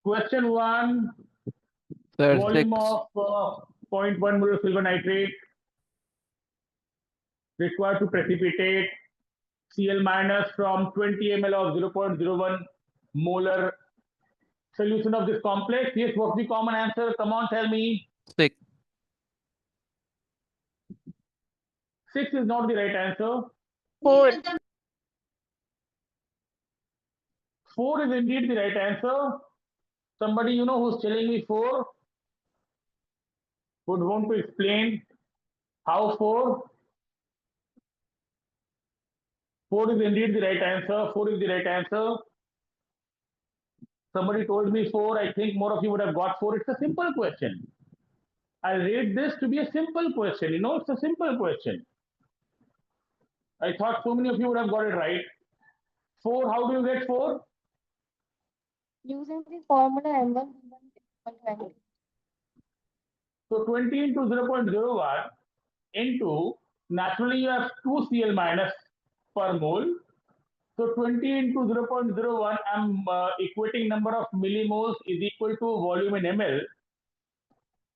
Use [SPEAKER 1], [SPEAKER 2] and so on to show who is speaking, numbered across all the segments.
[SPEAKER 1] Question 1.
[SPEAKER 2] Sir,
[SPEAKER 1] Volume
[SPEAKER 2] 6.
[SPEAKER 1] of 0.1 mole of silver nitrate required to precipitate Cl minus from 20 ml of 0.01 molar solution of this complex. Yes, what's the common answer? Come on, tell me.
[SPEAKER 2] 6.
[SPEAKER 1] 6 is not the right answer.
[SPEAKER 3] 4.
[SPEAKER 1] 4 is indeed the right answer. Somebody you know who's telling me 4 would want to explain how 4. 4 is indeed the right answer. 4 is the right answer. Somebody told me 4. I think more of you would have got 4. It's a simple question. I rate this to be a simple question. You know, it's a simple question. I thought so many of you would have got it right. 4, how do you get 4?
[SPEAKER 3] Using the formula M1 B1 20.
[SPEAKER 1] So 20 into 0.01 into, naturally you have 2 Cl minus per mole. So 20 into 0.01, I'm equating number of millimoles is equal to volume in ml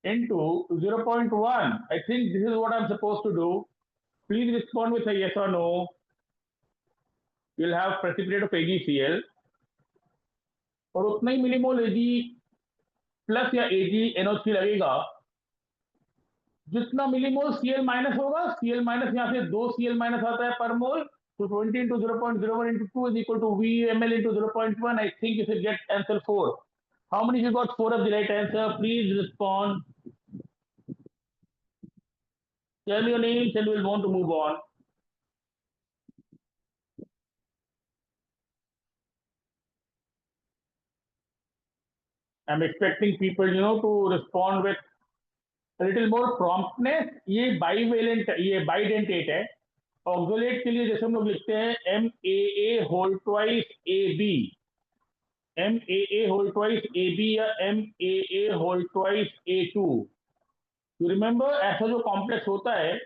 [SPEAKER 1] into 0.1. I think this is what I'm supposed to do. Please respond with a yes or no. You'll have precipitate of AgCl. और उतना ही millimole Ag plus या AgNO3 लगेगा जितना millimole Cl minus होगा. Cl minus यहाँ से 2 Cl minus आता है पर मोल. So 20 into 0.01 into 2 is equal to VmL into 0.1. I think you should get answer 4. How many of you got 4 of the right answer? Please respond. Tell me your names and we'll want to move on. I'm expecting people, you know, to respond with a little more promptness. ये bivalent, ये bidentate है. ऑक्सोलेट के लिए जैसे हम लोग लिखते हैं MAA whole twice AB, MAA whole twice AB या MAA whole twice A2. You remember, ऐसा जो कॉम्प्लेक्स होता है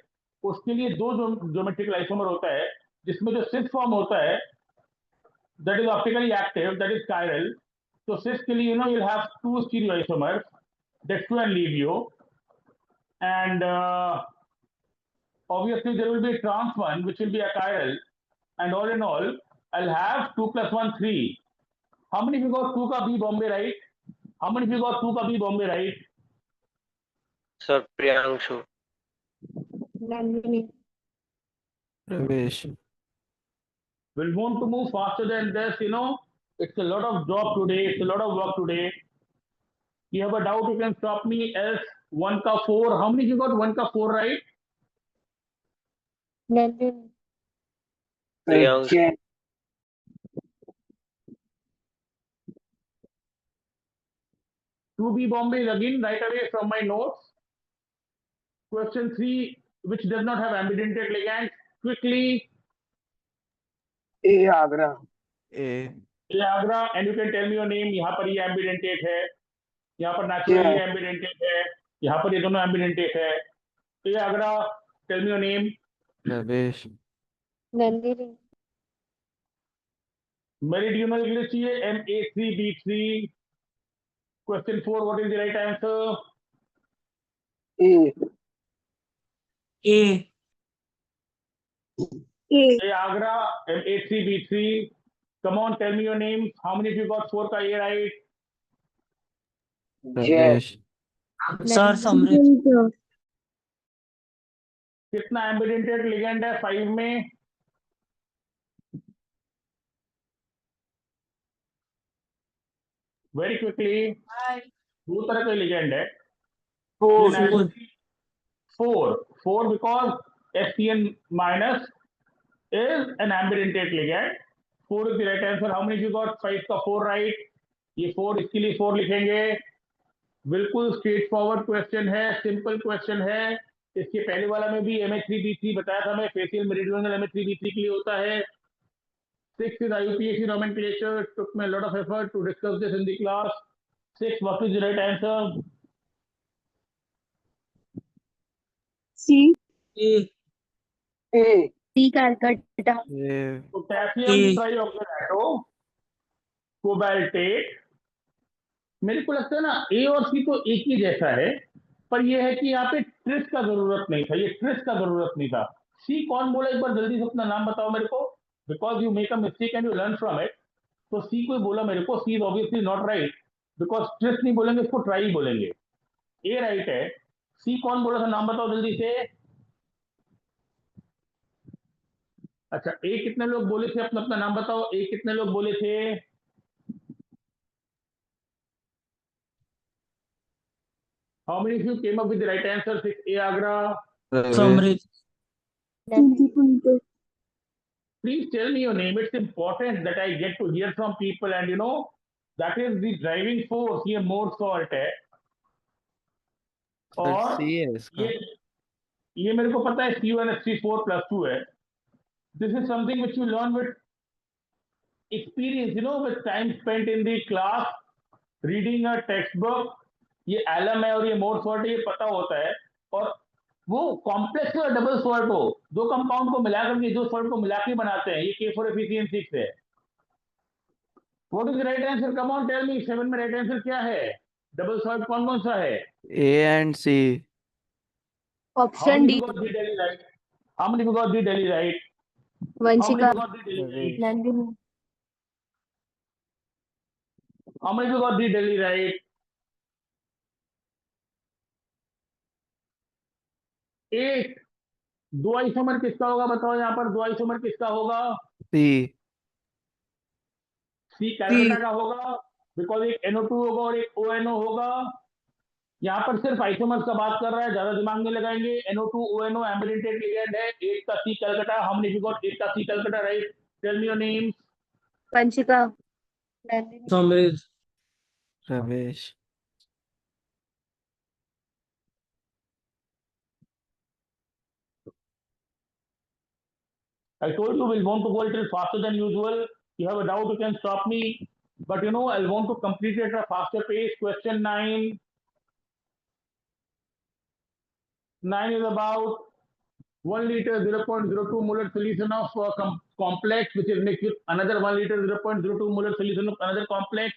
[SPEAKER 1] उसके लिए दो ज्योमेट्रिकल आइसोमर होता है जिसमें जो सिस फॉर्म होता है that is optically active, that is chiral. So cis के लिए, you know, you'll have 2 stereoisomers, Dextro and Livio, and obviously there will be a trans one which will be a chiral, and all in all I'll have 2 plus 1 3. How many of you got 2 का B Bombay right? How many of you got 2 का B Bombay right?
[SPEAKER 4] Sir, Priyanshu.
[SPEAKER 3] Nandini.
[SPEAKER 2] Pravesh.
[SPEAKER 1] We'll want to move faster than this, you know. It's a lot of job today, it's a lot of work today. You have a doubt, you can stop me. Else 1 का 4. How many of you got 1 का 4 right?
[SPEAKER 3] Nandini.
[SPEAKER 4] Priyanshu.
[SPEAKER 1] 2B Bombay is again right away from my notes. Question 3, which does not have ambidentate ligand. Quickly.
[SPEAKER 5] A Agra.
[SPEAKER 2] A.
[SPEAKER 1] A Agra, and you can tell me your name. यहाँ पर ये ambidentate है, यहाँ पर naturally
[SPEAKER 5] Yeah.
[SPEAKER 1] ambidentate है, यहाँ पर ये दोनों ambidentate है. A Agra, tell me your name.
[SPEAKER 2] Pravesh.
[SPEAKER 3] Nandini.
[SPEAKER 1] Meridional के लिए चाहिए Ma3B3. Question 4, what is the right answer?
[SPEAKER 5] A.
[SPEAKER 6] A.
[SPEAKER 1] A Agra, Ma3B3. Come on, tell me your name. How many of you got 4 का A right?
[SPEAKER 2] Pravesh.
[SPEAKER 6] Sir, Samrit.
[SPEAKER 1] कितना ambidentate ligand है 5 में? Very quickly. 2 तरह के ligand है.
[SPEAKER 5] 4.
[SPEAKER 1] 4 because FCN minus is an ambidentate ligand. 4 is the right answer. How many of you got 5 का 4 right? ये 4, इसके लिए 4 लिखेंगे. बिल्कुल स्ट्रेट फॉरवर्ड क्वेश्चन है, सिंपल क्वेश्चन है. इसके पहले वाला में भी Ma3B3 बताया था मैं, फेशियल मेरिडियनल Ma3B3 के लिए होता है. 6 is IUPAC nomenclature. It took me a lot of effort to discuss this in the class. 6, what is the right answer?
[SPEAKER 3] C.
[SPEAKER 6] A.
[SPEAKER 5] A.
[SPEAKER 3] C Calcutta.
[SPEAKER 2] A.
[SPEAKER 1] Potassium
[SPEAKER 6] A.
[SPEAKER 1] trioxide cobaltate मेरे को लगता है ना ए और सी तो एक ही जैसा है, पर यह है कि यहाँ पे ट्रिस का जरूरत नहीं था, ये ट्रिस का जरूरत नहीं था। सी कौन बोला, एक बार जल्दी से अपना नाम बताओ मेरे को, because you make a mistake and you learn from it. तो सी कोई बोला मेरे को, C is obviously not right, because tris नहीं बोलेंगे, इसको ट्राई बोलेंगे। ए राइट है। सी कौन बोला था, नाम बताओ जल्दी से। अच्छा, ए कितने लोग बोले थे, अपना अपना नाम बताओ, ए कितने लोग बोले थे। How many of you came up with the right answer, 6 ए आगरा।
[SPEAKER 2] प्रवेश
[SPEAKER 6] समृद्ध
[SPEAKER 3] Nandini.
[SPEAKER 1] Please tell me your name. It's important that I get to hear from people, and you know that is the driving force. ये more salt है,
[SPEAKER 2] sir
[SPEAKER 1] और
[SPEAKER 2] सी है इसका।
[SPEAKER 1] ये मेरे को पता है, C1 SC4+2 है। This is something which you learn with experience, you know, with time spent in the class, reading a textbook. ये एलम है और ये मोर सॉल्ट है, ये पता होता है। और वो कॉम्प्लेक्स हो, डबल सॉल्ट हो, दो कंपाउंड को मिलाकर के, दो सॉल्ट को मिलाकर बनाते हैं, ये K4FeCN6 है। What is right answer, come on tell me, 7 में राइट आंसर क्या है, डबल सॉल्ट कौन कौन सा है।
[SPEAKER 2] A and C.
[SPEAKER 1] How
[SPEAKER 3] Option
[SPEAKER 1] many
[SPEAKER 3] D.
[SPEAKER 1] you got the Delhi right? How many you got the Delhi right? How many
[SPEAKER 3] Vanshika.
[SPEAKER 1] you got the Delhi right?
[SPEAKER 3] Nandini.
[SPEAKER 1] How many you got the Delhi right? 8। दो isomer किसका होगा बताओ, यहाँ पर दो isomer किसका होगा।
[SPEAKER 2] सी।
[SPEAKER 1] सी कैलकाटा का होगा, बिकॉज एक NO2 होगा और एक ONO होगा। यहाँ पर सिर्फ आइसोमर्स का बात कर रहा है, ज्यादा दिमाग नहीं लगाएंगे। NO2 ONO एम्बिडेंटेड लिगेंड है, एक का C Calcutta. How many you got एक का C Calcutta right, tell me your names.
[SPEAKER 3] Vanshika. Nandini.
[SPEAKER 6] समृद्ध
[SPEAKER 2] प्रवेश
[SPEAKER 1] I told you we'll want to go a little faster than usual. You have a doubt, you can stop me. But you know, I'll want to complete it at a faster pace. Question 9. 9 is about 1 liter 0.02 molar solution of complex, which is mixed with another 1 liter 0.02 molar solution of another complex.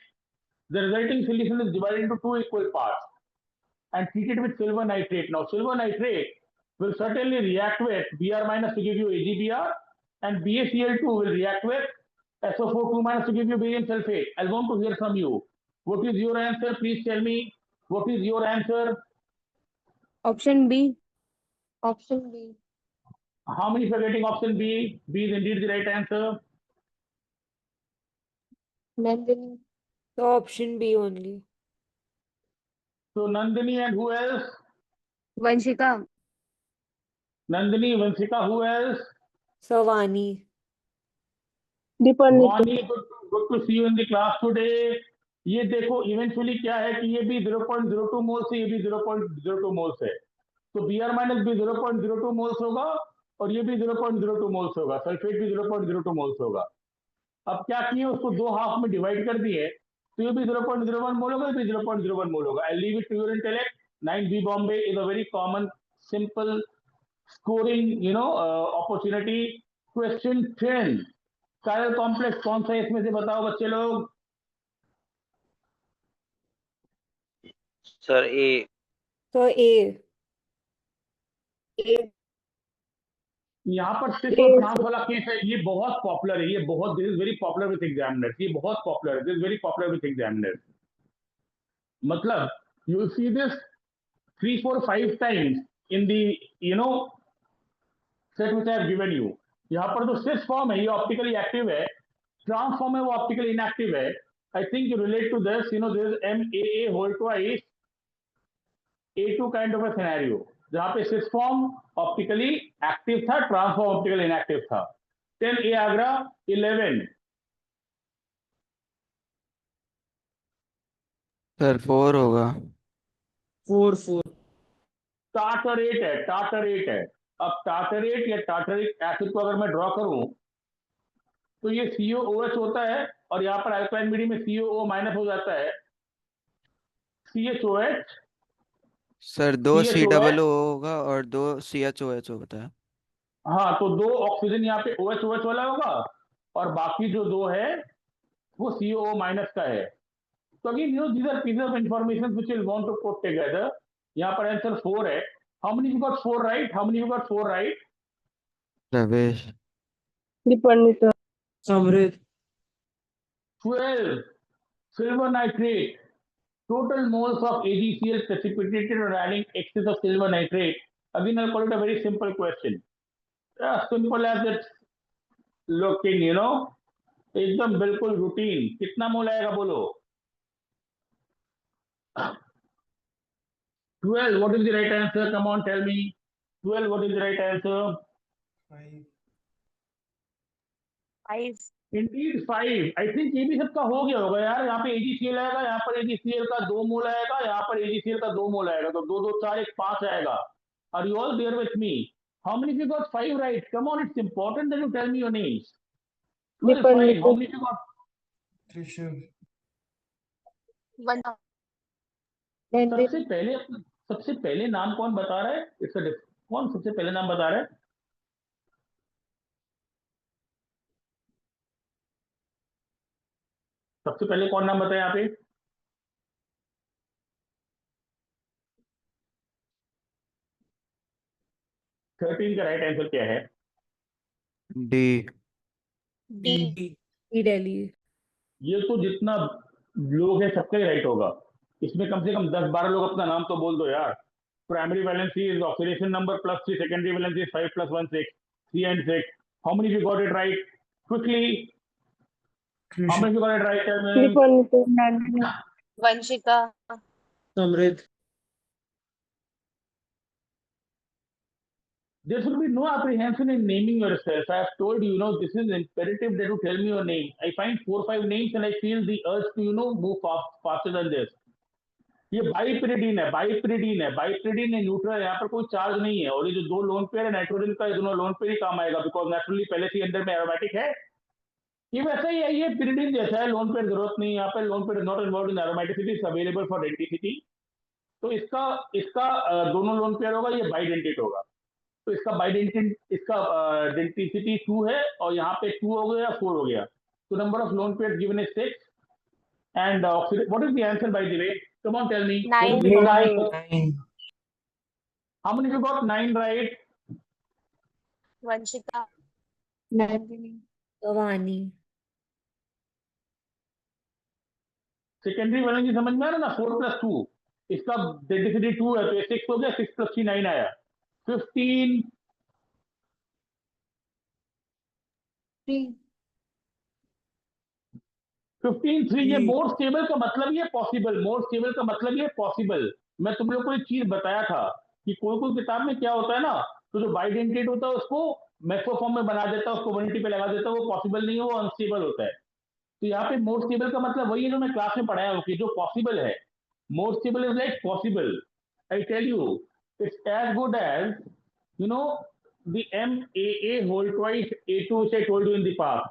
[SPEAKER 1] The resulting solution is divided into two equal parts and treated with silver nitrate. Now, silver nitrate will certainly react with Br minus to give you AgBr, and BaCl2 will react with SO4 2 minus to give you barium sulfate. I want to hear from you. What is your answer? Please tell me. What is your answer?
[SPEAKER 3] Option B. Option B.
[SPEAKER 1] How many are getting option B? B is indeed the right answer.
[SPEAKER 3] Nandini.
[SPEAKER 7] So option B only.
[SPEAKER 1] So Nandini and who else?
[SPEAKER 3] Vanshika.
[SPEAKER 1] Nandini, Vanshika, who else?
[SPEAKER 7] Savani.
[SPEAKER 1] Vani, good to see you in the class today. ये देखो eventually क्या है कि ये भी 0.02 moles है, ये भी 0.02 मोल्स है, तो Br माइनस भी 0.02 मोल्स होगा और ये भी 0.02 मोल्स होगा, सल्फेट भी 0.02 मोल्स होगा। अब क्या किए, उसको दो हाफ में डिवाइड कर दिए, तो ये भी 0.01 मोल होगा, ये भी 0.01 मोल होगा। I leave it to your intellect. 9B Bombay is a very common, simple scoring, opportunity. Question 10. कायल कॉम्प्लेक्स कौन सा है इसमें से बताओ बच्चे लोग।
[SPEAKER 4] Sir A.
[SPEAKER 7] So A.
[SPEAKER 1] यहाँ पर सिर्फ और ट्रांस वाला केस है, ये बहुत पॉपुलर है, ये बहुत, this is very popular with examiners, ये बहुत पॉपुलर है, this is very popular with examiners. मतलब you will see this 3, 4, 5 times in the set which I have given you. यहाँ पर जो सिस फॉर्म है ये ऑप्टिकली एक्टिव है, ट्रांस फॉर्म है वो ऑप्टिकली इनएक्टिव है। I think you relate to this, this is MAA whole twice A2 kind of a scenario, जहां पे सिस फॉर्म ऑप्टिकली एक्टिव था, ट्रांसफॉर्म ऑप्टिकली इनएक्टिव था। 10A आगरा। 11
[SPEAKER 2] सर 4 होगा।
[SPEAKER 6] 4
[SPEAKER 1] टाटरेट है, टाटरेट है। अब टाटरेट या टाटरिक एसिड को अगर मैं ड्रॉ करूं तो ये COOH होता है और यहाँ पर अल्काइल मीडियम में COO माइनस हो जाता है, CHOH।
[SPEAKER 2] सर 2
[SPEAKER 1] CHOH
[SPEAKER 2] COO होगा और 2 CHOH होता है।
[SPEAKER 1] हाँ, तो 2 ऑक्सीजन यहाँ पे OH वाला होगा और बाकी जो 2 है वो COO माइनस का है। So again, these are pieces of information which you'll want to put together. यहाँ पर आंसर 4 है. How many you got 4 right? How many you got 4 right?
[SPEAKER 2] Ravesh.
[SPEAKER 3] Dipandita.
[SPEAKER 6] Samrit.
[SPEAKER 1] 12. Silver nitrate. Total moles of AgCl precipitated on adding excess of silver nitrate. Again, I'll call it a very simple question. As simple as it's looking, you know. एकदम बिल्कुल routine. कितना मोल आएगा बोलो? 12. What is the right answer? Come on, tell me. 12. What is the right answer?
[SPEAKER 6] 5.
[SPEAKER 3] 5.
[SPEAKER 1] Indeed 5. I think ये भी सबका हो गया होगा यार. यहाँ पे AgCl आएगा, यहाँ पर AgCl का 2 मोल आएगा, यहाँ पर AgCl का 2 मोल आएगा, तो 2 2 4 1 5 आएगा. Are you all there with me? How many of you got 5 right? Come on, it's important that you tell me your names. 12 5. How many of you got?
[SPEAKER 6] Trishul.
[SPEAKER 3] 1.
[SPEAKER 1] सबसे पहले नाम कौन बता रहा है? कौन सबसे पहले नाम बता रहा है? सबसे पहले कौन नाम बताया यहाँ पे? थर्टीन का राइट आंसर क्या है?
[SPEAKER 2] डी.
[SPEAKER 3] D.
[SPEAKER 7] दिल्ली.
[SPEAKER 1] ये तो जितना लोग है सबका ही राइट होगा. इसमें कम से कम 10-12 लोग अपना नाम तो बोल दो यार. Primary valency is oxidation number plus 3, secondary valency is 5 + 1 6, 3 and 6. How many of you got it right? Quickly. How many of you got it right? Tell me.
[SPEAKER 3] Dipandita. Vanshika.
[SPEAKER 6] Samrit.
[SPEAKER 1] There should be no apprehension in naming yourself. I have told you, this is imperative that you tell me your name. I find 4-5 names and I feel the urge to, move faster than this. ये बाइपिरिडीन है. बाइपिरिडीन है neutral. यहाँ पर कोई charge नहीं है. और ये जो 2 लोन पेयर है नाइट्रोजन का, ये दोनों लोन पेयर ही काम आएगा, बिकॉज नेचुरली पहले से अंदर में एरोमेटिक है. ये वैसा ही है, ये पिरिडीन जैसा है. लोन पेयर जरूरत नहीं है यहाँ पर. Lone pair not involve in aromaticity, is available for denticity. तो इसका दोनों लोन पेयर होगा, ये बाइडेंटेट होगा. तो इसका डेंटिसिटी 2 है और यहाँ पे 2 हो गया, 4 हो गया. तो number of lone pair given is 6. And what is the answer by the way? Come on tell me.
[SPEAKER 3] 9.
[SPEAKER 6] 9.
[SPEAKER 1] How many of you got 9 right?
[SPEAKER 3] Vanshika. Nandini.
[SPEAKER 7] Savani.
[SPEAKER 1] Secondary valency समझ में आ रहा ना? 4 + 2. इसका डेंसिटी 2 है, तो ये 6 हो गया. 6 + 3 9 आया. 15.
[SPEAKER 3] 3.
[SPEAKER 1] 15 3. ये मोर स्टेबल का मतलब ये पॉसिबल. मोर स्टेबल का मतलब ये पॉसिबल. मैं तुम लोग को एक चीज बताया था कि कोई किताब में क्या होता है ना, तो जो बाइडेंटेट होता है उसको मैक्रो फॉर्म में बना देता है, उसको वनिटी पे लगा देता है. वो पॉसिबल नहीं है, वो अनस्टेबल होता है. तो यहाँ पे मोर स्टेबल का मतलब वही है जो मैं क्लास में पढ़ाया हूँ कि जो पॉसिबल है. More stable is like possible. I tell you, it's as good as the MAA whole twice A2 which I told you in the past.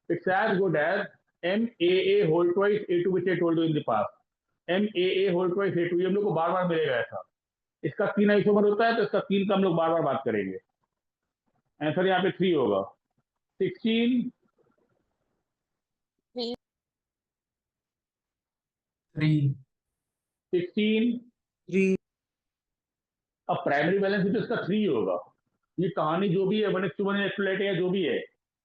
[SPEAKER 1] It's as good as MAA whole twice A2 which I told you in the past. MAA whole twice A2 ये हम लोग को बार बार मिलेगा ऐसा. इसका 3 isomer होता है, तो इसका 3 का हम लोग बार बार बात करेंगे. आंसर यहाँ पे 3 होगा. 16.
[SPEAKER 6] 3.
[SPEAKER 1] 16.
[SPEAKER 6] 3.
[SPEAKER 1] अब प्राइमरी बैलेंस तो इसका 3 होगा. ये कहानी जो भी है 1:1 इलेक्ट्रोलाइट है, जो भी है,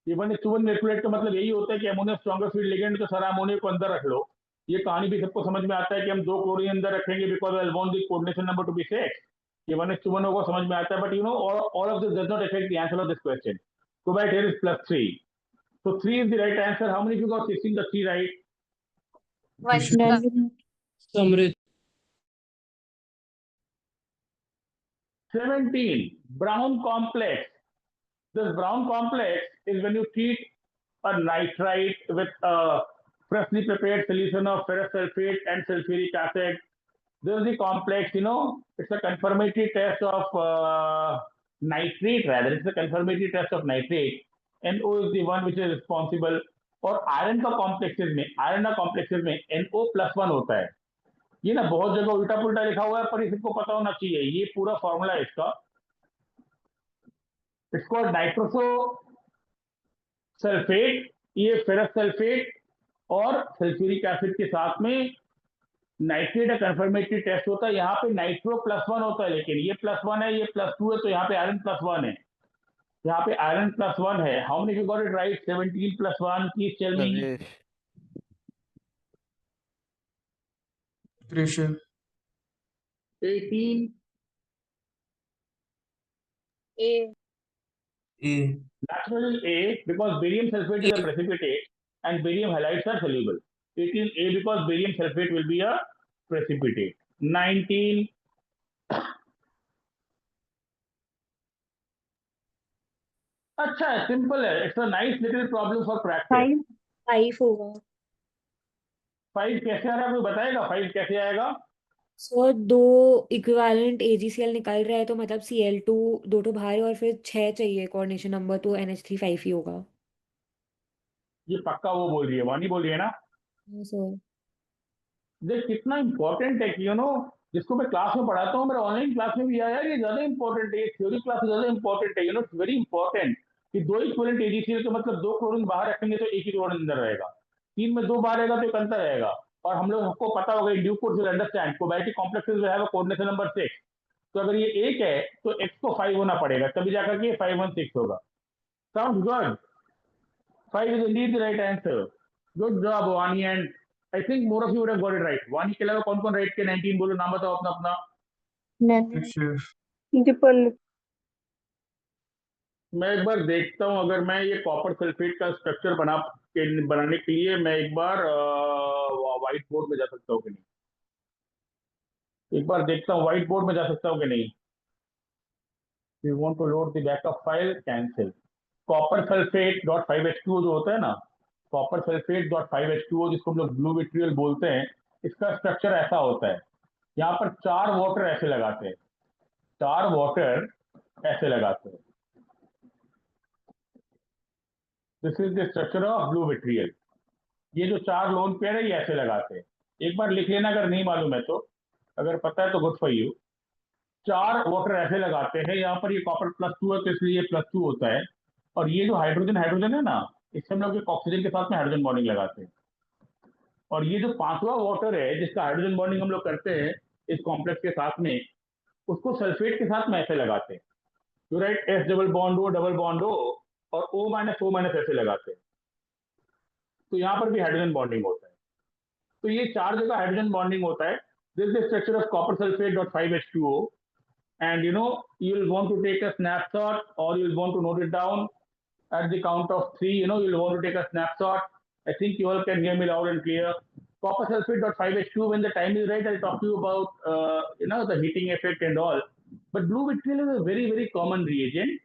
[SPEAKER 1] ये 1:1 इलेक्ट्रोलाइट का मतलब यही होता है कि अमोनिया स्ट्रॉन्गर फील्ड लिगेंड, तो सारा अमोनिया को अंदर रख लो. ये कहानी भी सबको समझ में आता है कि हम 2 क्लोरीन अंदर रखेंगे because I want the coordination number to be 6. ये 1:1 होगा, समझ में आता है. But all of this does not affect the answer of this question. So right here is +3. So 3 is the right answer. How many of you got 16 the 3 right?
[SPEAKER 3] Vanshika.
[SPEAKER 6] Samrit.
[SPEAKER 1] 17. Brown complex. This brown complex is when you treat a nitrite with a freshly prepared solution of ferrous sulfate and sulfuric acid. This is the complex, it's a confirmatory test of nitrate rather. It's a confirmatory test of nitrate. NO is the one which is responsible. और iron का complexes में NO+1 होता है. ये ना बहुत जगह उल्टा पुल्टा लिखा हुआ है, पर इसको पता होना चाहिए. ये पूरा फॉर्मूला है इसका. इसको नाइट्रोसो सल्फेट, ये फेरस सल्फेट और सल्फ्यूरिक एसिड के साथ में नाइट्रेट कंफर्मेटरी टेस्ट होता है, यहाँ पे नाइट्रो +1 होता है, लेकिन ये +1 है, ये +2 है, तो यहाँ पे आयरन +1 है, यहाँ पे आयरन +1 है. How many you got it right? 17 + 1, please tell me.
[SPEAKER 2] Pravesh.
[SPEAKER 1] 18.
[SPEAKER 3] A.
[SPEAKER 6] A.
[SPEAKER 1] Naturally A, because barium sulfate is a precipitate and barium halides are soluble. 18 A, because barium sulfate will be a precipitate. 19. अच्छा है, simple है. It's a nice little problem for practice.
[SPEAKER 7] 5 होगा.
[SPEAKER 1] 5 कैसे आ रहा है, कोई बताएगा 5 कैसे आएगा?
[SPEAKER 7] सर 2 इक्विवेलेंट AgCl निकाल रहा है तो मतलब Cl2 2 तो बाहर है और फिर 6 चाहिए कोऑर्डिनेशन नंबर, तो NH3 5 ही होगा.
[SPEAKER 1] ये पक्का वो बोल रही है, वानी बोल रही है ना.
[SPEAKER 7] हाँ सर.
[SPEAKER 1] देख कितना इंपॉर्टेंट है कि जिसको मैं क्लास में पढ़ाता हूँ, मेरा ऑनलाइन क्लास में भी आया, ये ज्यादा इंपॉर्टेंट है, ये थ्योरी क्लास ज्यादा इंपॉर्टेंट है. इट्स वेरी इंपॉर्टेंट कि 2 इक्विवेलेंट AgCl का मतलब 2 क्लोरीन बाहर रखेंगे तो एक ही क्लोरीन अंदर रहेगा, 3 में 2 बाहर रहेगा तो एक अंदर रहेगा. और हम लोग सबको पता होगा, due course will understand cobaltic complexes will have a coordination number 6. तो अगर ये 1 है तो x को 5 होना पड़ेगा, तभी जाकर के 5 1 6 होगा. Sound good. 5 is indeed the right answer. Good job, Vani, and I think more of you would have got it right. Vani के अलावा कौन कौन राइट के 19 बोलो, नाम बताओ अपना अपना.
[SPEAKER 3] Nandini.
[SPEAKER 5] दीपल.
[SPEAKER 1] मैं एक बार देखता हूँ, अगर मैं ये कॉपर सल्फेट का स्ट्रक्चर बनाने के लिए मैं एक बार व्हाइट बोर्ड में जा सकता हूँ कि नहीं. एक बार देखता हूँ व्हाइट बोर्ड में जा सकता हूँ कि नहीं. You want to load the backup file, cancel. Copper sulphate dot 5H2O जो होता है ना, कॉपर सल्फेट डॉट 5H2O जिसको हम लोग ब्लू विट्रियल बोलते हैं, इसका स्ट्रक्चर ऐसा होता है. यहाँ पर 4 वाटर ऐसे लगाते हैं, 4 वाटर ऐसे लगाते हैं. This is the structure of blue vitriol. ये जो 4 लोन पेयर है ये ऐसे लगाते हैं. एक बार लिख लेना अगर नहीं मालूम है तो, अगर पता है तो गुड फॉर यू. 4 वाटर ऐसे लगाते हैं. यहाँ पर ये कॉपर +2 है तो इसलिए ये +2 होता है. और ये जो हाइड्रोजन हाइड्रोजन है ना, इससे हम लोग एक ऑक्सीजन के साथ में हाइड्रोजन बॉन्डिंग लगाते हैं. और ये जो 5वां वाटर है जिसका हाइड्रोजन बॉन्डिंग हम लोग करते हैं इस कॉम्प्लेक्स के साथ में, उसको सल्फेट के साथ में ऐसे लगाते हैं. You right S double bond O और O- ऐसे लगाते हैं. तो यहाँ पर भी हाइड्रोजन बॉन्डिंग होता है. तो ये 4 जगह हाइड्रोजन बॉन्डिंग होता है. This is the structure of copper sulphate dot 5H2O. And you will want to take a snapshot or you will want to note it down at the count of 3. You'll want to take a snapshot. I think you all can hear me loud and clear. Copper sulfate dot 5H2. When the time is right, I'll talk to you about the heating effect and all. But blue vitriol is a very very common reagent.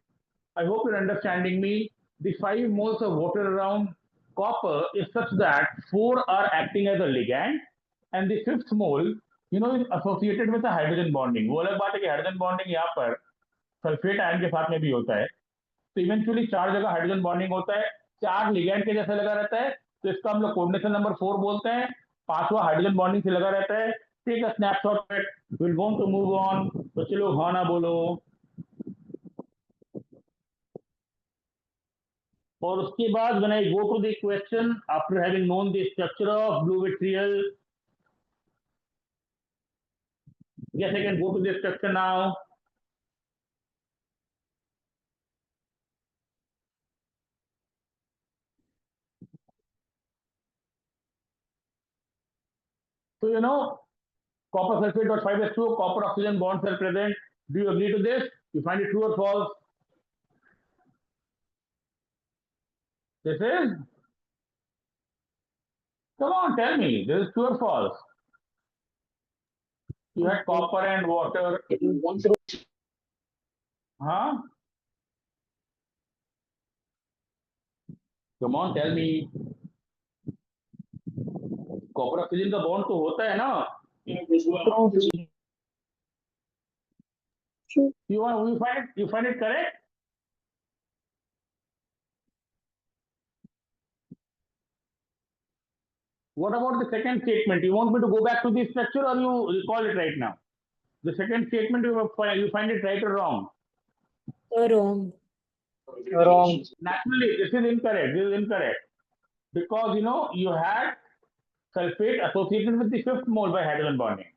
[SPEAKER 1] I hope you're understanding me. The 5 moles of water around copper is such that 4 are acting as a ligand, and the 5th mole is associated with the hydrogen bonding. वो अलग बात है कि hydrogen bonding यहाँ पर sulphate ion के साथ में भी होता है. तो इवेंचुअली 4 जगह हाइड्रोजन बॉन्डिंग होता है, 4 लिगैंड के जैसे लगा रहता है, तो इसका हम लोग कोऑर्डिनेशन नंबर 4 बोलते हैं. 5वां हाइड्रोजन बॉन्डिंग से लगा रहता है. Take a snapshot. Will want to move on. तो चलो हाँ ना बोलो. और उसके बाद when I go to the question after having known the structure of blue vitriol, yes, I can go to the structure now. So copper sulfate dot 5H2O, copper oxygen bonds are present. Do you agree to this? You find it true or false? This is, come on, tell me, this is true or false? You had copper and water. Huh? Come on, tell me. Copper oxygen का bond तो होता है ना. You find it correct? What about the second statement? You want me to go back to the structure or you recall it right now? The second statement, you find it right or wrong?
[SPEAKER 7] Wrong.
[SPEAKER 5] Wrong.
[SPEAKER 1] Naturally, this is incorrect. Because you had sulfate associated with the fifth mole by hydrogen bonding.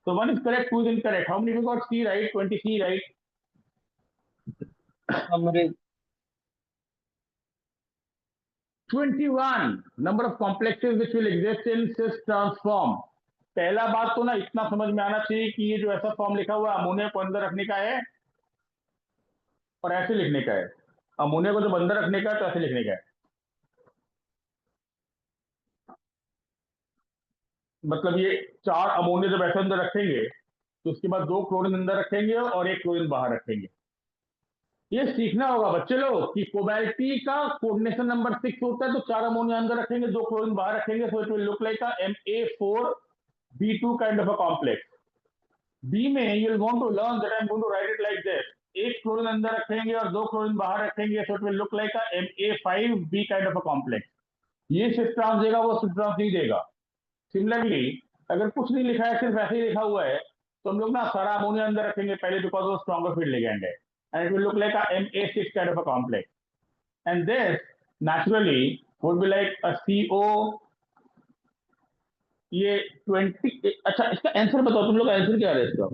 [SPEAKER 1] So 1 is correct, 2 is incorrect. How many of you got C right? 20C right?
[SPEAKER 5] Amrit.
[SPEAKER 1] 21 number of complexes which will exist in cis transform. पहला बात तो ना इतना समझ में आना चाहिए कि ये जो ऐसा फॉर्म लिखा हुआ है अमोनिया को अंदर रखने का है और ऐसे लिखने का है। अमोनिया को जब अंदर रखने का है तो ऐसे लिखने का है। मतलब ये 4 अमोनिया जब ऐसे अंदर रखेंगे तो उसके बाद 2 क्लोरीन अंदर रखेंगे और 1 क्लोरीन बाहर रखेंगे। ये सीखना होगा बच्चे लोग कि कोबैल्टी का कोऑर्डिनेशन नंबर 6 होता है तो 4 अमोनिया अंदर रखेंगे 2 क्लोरीन बाहर रखेंगे, so it will look like a Ma4B2 kind of a complex. B में you will want to learn that I am going to write it like this, 1 chlorine अंदर रखेंगे और 2 क्लोरीन बाहर रखेंगे, so it will look like a Ma5B kind of a complex. ये cis trans देगा, वो cis trans नहीं देगा। सिमिलरली अगर कुछ नहीं लिखा है, सिर्फ ऐसे ही लिखा हुआ है, तो हम लोग ना सारा अमोनिया अंदर रखेंगे पहले बिकॉज वो स्ट्रॉन्गर फील्ड लिगैंड है, and it will look like a Ma6 kind of a complex. And this naturally would be like a CO. ये 20। अच्छा इसका आंसर बताओ, तुम लोग आंसर क्या है इसका?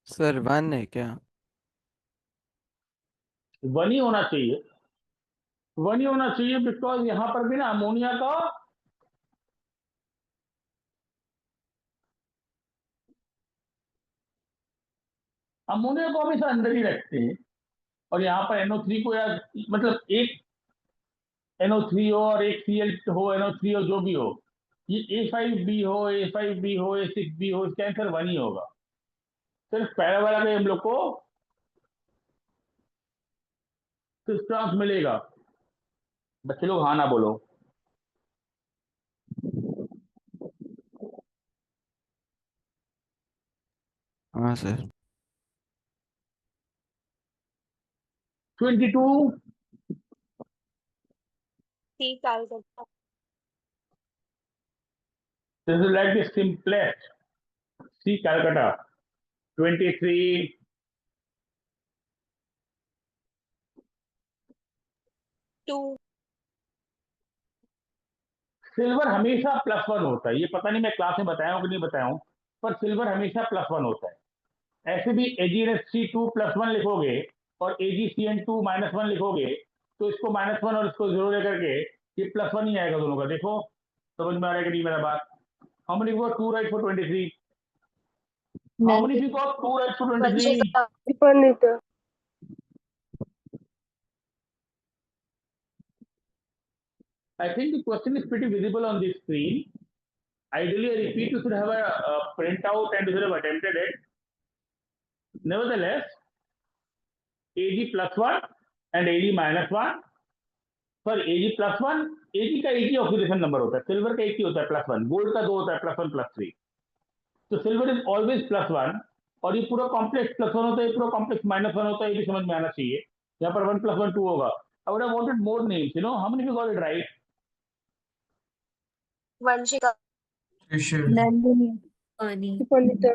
[SPEAKER 2] सर 1 है क्या?
[SPEAKER 1] 1 ही होना चाहिए, 1 ही होना चाहिए बिकॉज यहां पर भी ना अमोनिया का को हमेशा अंदर ही रखते हैं और यहाँ पर NO3 को या मतलब एक NO3 हो और एक Cl हो, NO3 हो, जो भी हो, ये A5B हो, A5B हो, A6B हो, इसका आंसर 1 ही होगा। सिर्फ पहला वाला में हम लोग को सिस ट्रांस मिलेगा। बच्चे लोग हाँ ना बोलो।
[SPEAKER 2] हाँ sir.
[SPEAKER 1] 22
[SPEAKER 3] C Calcutta.
[SPEAKER 1] this is like the simplest. C Calcutta 23
[SPEAKER 3] Two.
[SPEAKER 1] Silver हमेशा +1 होता है, ये पता नहीं मैं क्लास में बताया हूँ कि नहीं बताया हूँ, पर सिल्वर हमेशा +1 होता है। ऐसे भी AgNH3 +1 लिखोगे और AgCN2 -1 लिखोगे तो इसको -1 और इसको 0 लेकर के ये +1 ही आएगा दोनों का। देखो समझ में आ रहा है कि नहीं मेरा बात? How many got 2 right for 23? How many of you got 2 right for 23?
[SPEAKER 3] Vanshika.
[SPEAKER 5] Panita.
[SPEAKER 1] I think the question is pretty visible on the screen. Ideally, I repeat, you should have a printout and you should have attempted it. Nevertheless, Ag +1 and Ag -1, sorry, Ag +1, Ag का एक ही oxidation number होता है, silver का एक ही होता है +1, gold का 2 होता है +1 +3। तो सिल्वर इज ऑलवेज +1 और ये पूरा कॉम्प्लेक्स +1 होता है, ये पूरा कॉम्प्लेक्स -1 होता है, ये भी समझ में आना चाहिए। यहाँ पर 1 + 1 2 होगा। I would have wanted more names, you know. How many of you got it right?
[SPEAKER 3] Vanshika.
[SPEAKER 6] Rishir.
[SPEAKER 3] Nandini.
[SPEAKER 7] पानी।
[SPEAKER 5] Panita.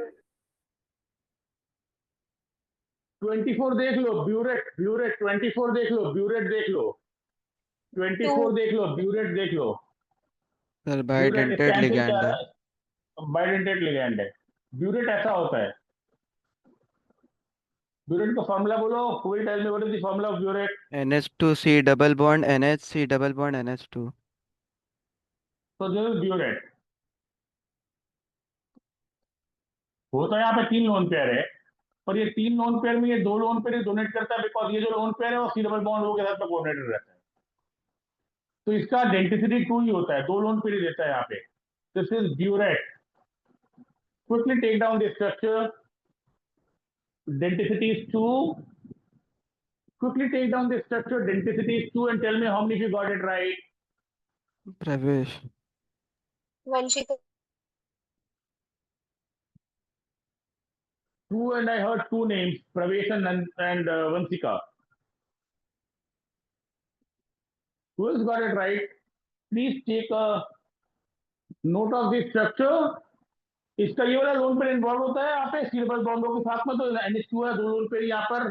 [SPEAKER 1] 24 देख लो, ब्यूरेट, ब्यूरेट 24 देख लो, ब्यूरेट देख लो, 24 देख लो, ब्यूरेट देख लो।
[SPEAKER 2] सर
[SPEAKER 1] ब्यूरेट इसका
[SPEAKER 2] बाइडेंटेट
[SPEAKER 1] आंसर क्या
[SPEAKER 2] लिगैंड है।
[SPEAKER 1] है? बाइडेंटेट लिगैंड है। ब्यूरेट ऐसा होता है। ब्यूरेट का फॉर्मूला बोलो, who will tell me what is the formula of burette?
[SPEAKER 2] NH2C double bond NH C double bond NH2।
[SPEAKER 1] तो दिस इज ब्यूरेट। होता है यहाँ पे 3 लोन पेयर है, पर ये 3 लोन पेयर में ये 2 लोन पेयर डोनेट करता है बिकॉज ये जो लोन पेयर है वो C डबल बॉन्ड के साथ में कोऑर्डिनेटेड रहता है। तो इसका डेंसिटी 2 ही होता है, 2 लोन पेयर देता है यहाँ पे। This is burette. Quickly take down the structure, density is 2. Quickly take down the structure, density is 2 and tell me how many of you got it right.
[SPEAKER 2] प्रवेश।
[SPEAKER 3] Vanshika.
[SPEAKER 1] 2 and I heard 2 names, Pravesh and Vansika. Who else got it right? Please take a note of the structure. इसका ये वाला lone pair involve होता है यहाँ पे C double बॉन्डों के साथ में, तो NH2 है, 2 लोन पेयर यहाँ पर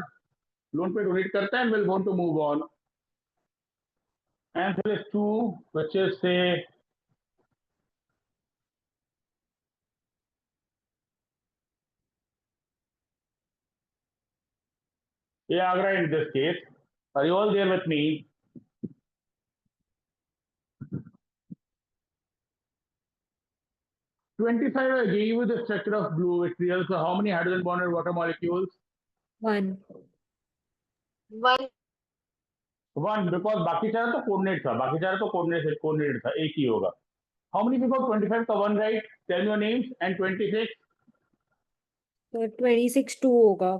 [SPEAKER 1] लोन पेयर डोनेट करता है and will want to move on. Answer is 2, which is say Agra in this case. Are you all there with me? "25 I gave you the structure of blue vitriol. So how many hydrogen bonded water molecules?
[SPEAKER 7] 1.
[SPEAKER 3] 1.
[SPEAKER 1] 1, because बाकी सारा तो coordinate था, बाकी सारा तो coordinate था, एक ही होगा. How many people got 25 का 1 right? Tell me your names. And 26?
[SPEAKER 7] तो 26 2 होगा.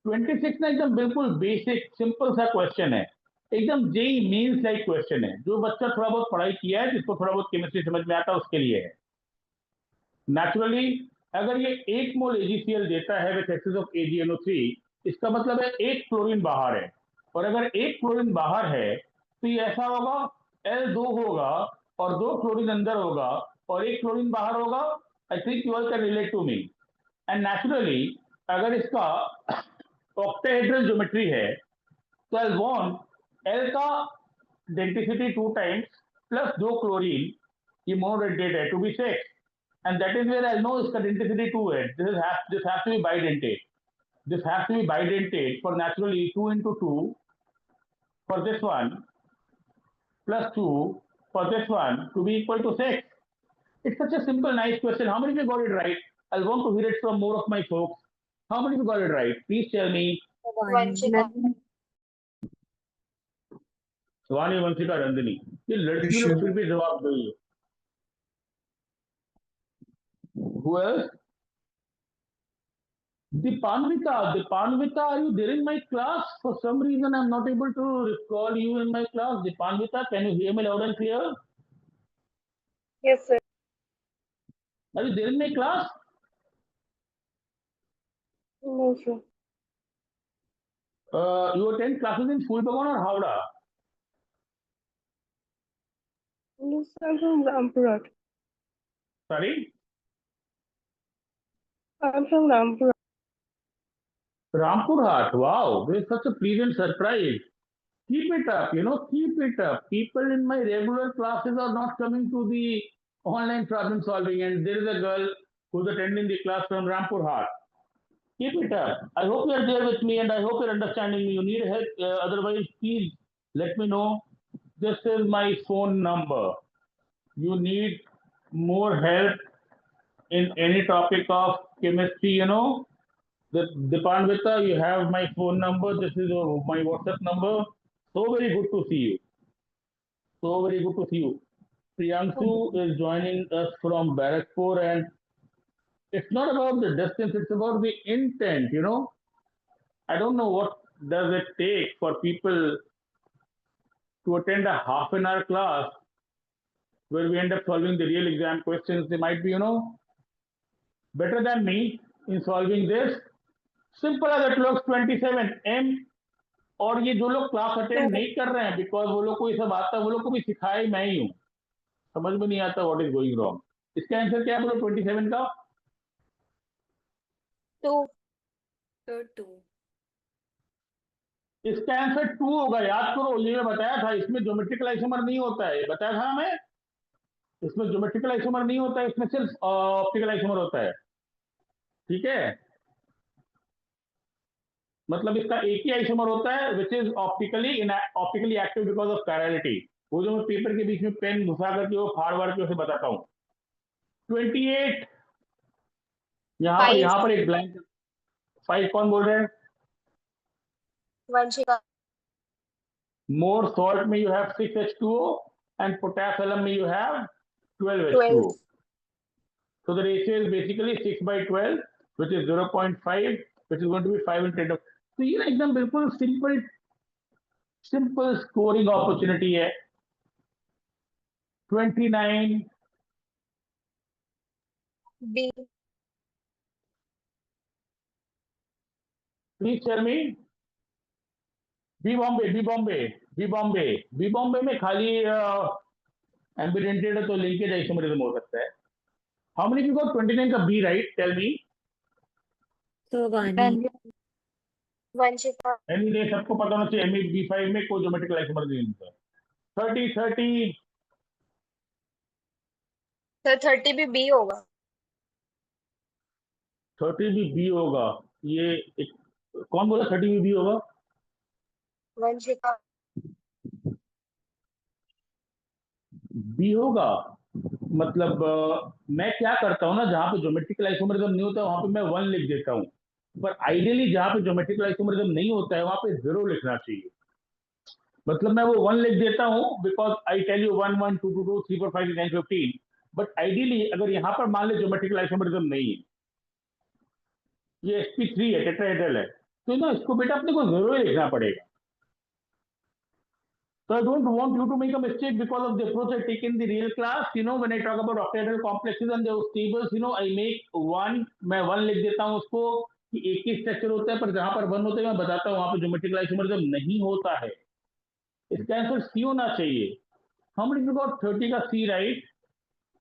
[SPEAKER 1] 26 ना एकदम बिल्कुल बेसिक सिंपल सा क्वेश्चन है, एकदम जेई मीन्स लाइक क्वेश्चन है. जो बच्चा थोड़ा बहुत पढ़ाई किया है, जिसको थोड़ा बहुत केमिस्ट्री समझ में आता है, उसके लिए है. नेचुरली अगर ये 1 मोल AgCl देता है विद एक्सेस ऑफ AgNO3, इसका मतलब है 1 क्लोरीन बाहर है. और अगर 1 क्लोरीन बाहर है तो ये ऐसा होगा, L2 होगा और 2 क्लोरीन अंदर होगा और 1 क्लोरीन बाहर होगा. I think you all can relate to me. And naturally अगर इसका ऑक्टाहेड्रल ज्योमेट्री है तो आई वांट L का डेंसिटी 2 टाइम्स प्लस 2 क्लोरीन, ये मोनोडेंटेट है, to be 6. And that is where I know इसका density 2 है. This has to be bidentate. This has to be bidentate for naturally 2 into 2 for this one plus 2 for this one to be equal to 6. It's such a simple, nice question. How many of you got it right? I want to hear it from more of my folks. How many of you got it right? Please tell me.
[SPEAKER 7] 1.
[SPEAKER 3] Vanshika.
[SPEAKER 1] Swani, Vanshika, Randini. ये लड़की लोग फिर भी जवाब दो. Who else? Dipanvita, are you there in my class? For some reason, I'm not able to recall you in my class. Dipanvita, can you hear me loud and clear?
[SPEAKER 3] Yes, sir.
[SPEAKER 1] Are you there in my class?
[SPEAKER 3] No, sir.
[SPEAKER 1] You attend classes in Fulbagon or Howrah?
[SPEAKER 3] No, sir, I'm from Rampura.
[SPEAKER 1] Sorry?
[SPEAKER 3] I'm from Rampura.
[SPEAKER 1] Rampur Hat. Wow, this is such a pleasant surprise. Keep it up, keep it up. People in my regular classes are not coming to the online problem solving, and there is a girl who's attending the class from Rampur Hat. Keep it up. I hope you are there with me and I hope you're understanding me. You need help, otherwise, please let me know. This is my phone number. You need more help in any topic of chemistry, The Dipanvita, you have my phone number. This is my WhatsApp number. So very good to see you. So very good to see you. Priyanshu is joining us from Barakpur, and it's not about the distance, it's about the intent, I don't know what does it take for people to attend a half an hour class where we end up solving the real exam questions. They might be, better than me in solving this. Simple as it looks, 27 M. और ये जो लोग class attend नहीं कर रहे हैं because वो लोग को ये सब आता है, वो लोग को भी सिखाया मैं ही हूँ, समझ में नहीं आता व्हाट इज गोइंग रॉन्ग. इसका आंसर क्या है बोलो 27 का?
[SPEAKER 3] 2.
[SPEAKER 7] Sir, 2.
[SPEAKER 1] इसका आंसर 2 होगा. याद करो, ये मैं बताया था, इसमें ज्योमेट्रिकल आइसोमर नहीं होता है, बताया था हमें. इसमें ज्योमेट्रिकल आइसोमर नहीं होता है, इसमें सिर्फ ऑप्टिकल आइसोमर होता है. ठीक है, मतलब इसका एक ही आइसोमर होता है which is optically active because of chirality. वो जो मैं पेपर के बीच में पेन घुसा करके वो फाड़ वाड़ के उसे बताता हूँ. 28 यहाँ पर एक ब्लैंक. 5 कौन बोल रहे हैं?
[SPEAKER 3] Vanshika.
[SPEAKER 1] मोर सॉल्ट में you have 6H2O and potassium में you have 12H2O.
[SPEAKER 3] 12.
[SPEAKER 1] So the ratio is basically 6 by 12, which is 0.5, which is going to be 5 in 10. तो ये ना एकदम बिल्कुल सिंपल स्कोरिंग अपॉर्चुनिटी है. 29
[SPEAKER 3] B.
[SPEAKER 1] Please tell me. B Bombay में खाली एम्बिडेंटेड है तो लिंकेज आइसोमरिज्म हो सकता है. हाउ मेनी पीपल गॉट 29 का B right? Tell me.
[SPEAKER 7] So, Vani.
[SPEAKER 3] Vanshika.
[SPEAKER 1] Any day सबको पता होना चाहिए, ME B5 में कोई ज्योमेट्रिकल आइसोमर नहीं होता. 30
[SPEAKER 3] सर 30 भी बी होगा।
[SPEAKER 1] 30 भी बी होगा। ये एक, कौन बोला 30 भी बी होगा?
[SPEAKER 3] वंशिका।
[SPEAKER 1] बी होगा। मतलब मैं क्या करता हूँ ना, जहाँ पे ज्योमेट्रिकल आइसोमरिज्म नहीं होता वहां पे मैं 1 लिख देता हूँ, पर आइडियली जहाँ पे ज्योमेट्रिकल आइसोमरिज्म नहीं होता है वहां पे 0 लिखना चाहिए। मतलब मैं वो 1 लिख देता हूँ because I tell you 1 1 2 2 2 3 4 5 6 9 15, but ideally अगर यहाँ पर मान ले ज्योमेट्रिकल आइसोमरिज्म नहीं है, ये sp3 है, टेट्राहेड्रल है, तो ना इसको बेटा अपने को 0 ही लिखना पड़ेगा। So I don't want you to make a mistake because of the approach I take in the real class. You know, when I talk about octahedral complexes and those tables, you know, I make 1, मैं 1 लिख देता हूँ उसको कि एक ही structure होता है, पर जहां पर 1 होता है मैं बताता हूँ वहां पर ज्योमेट्रिकल आइसोमरिज्म नहीं होता है। इसका आंसर सी होना चाहिए। How many you got 30 का C, right?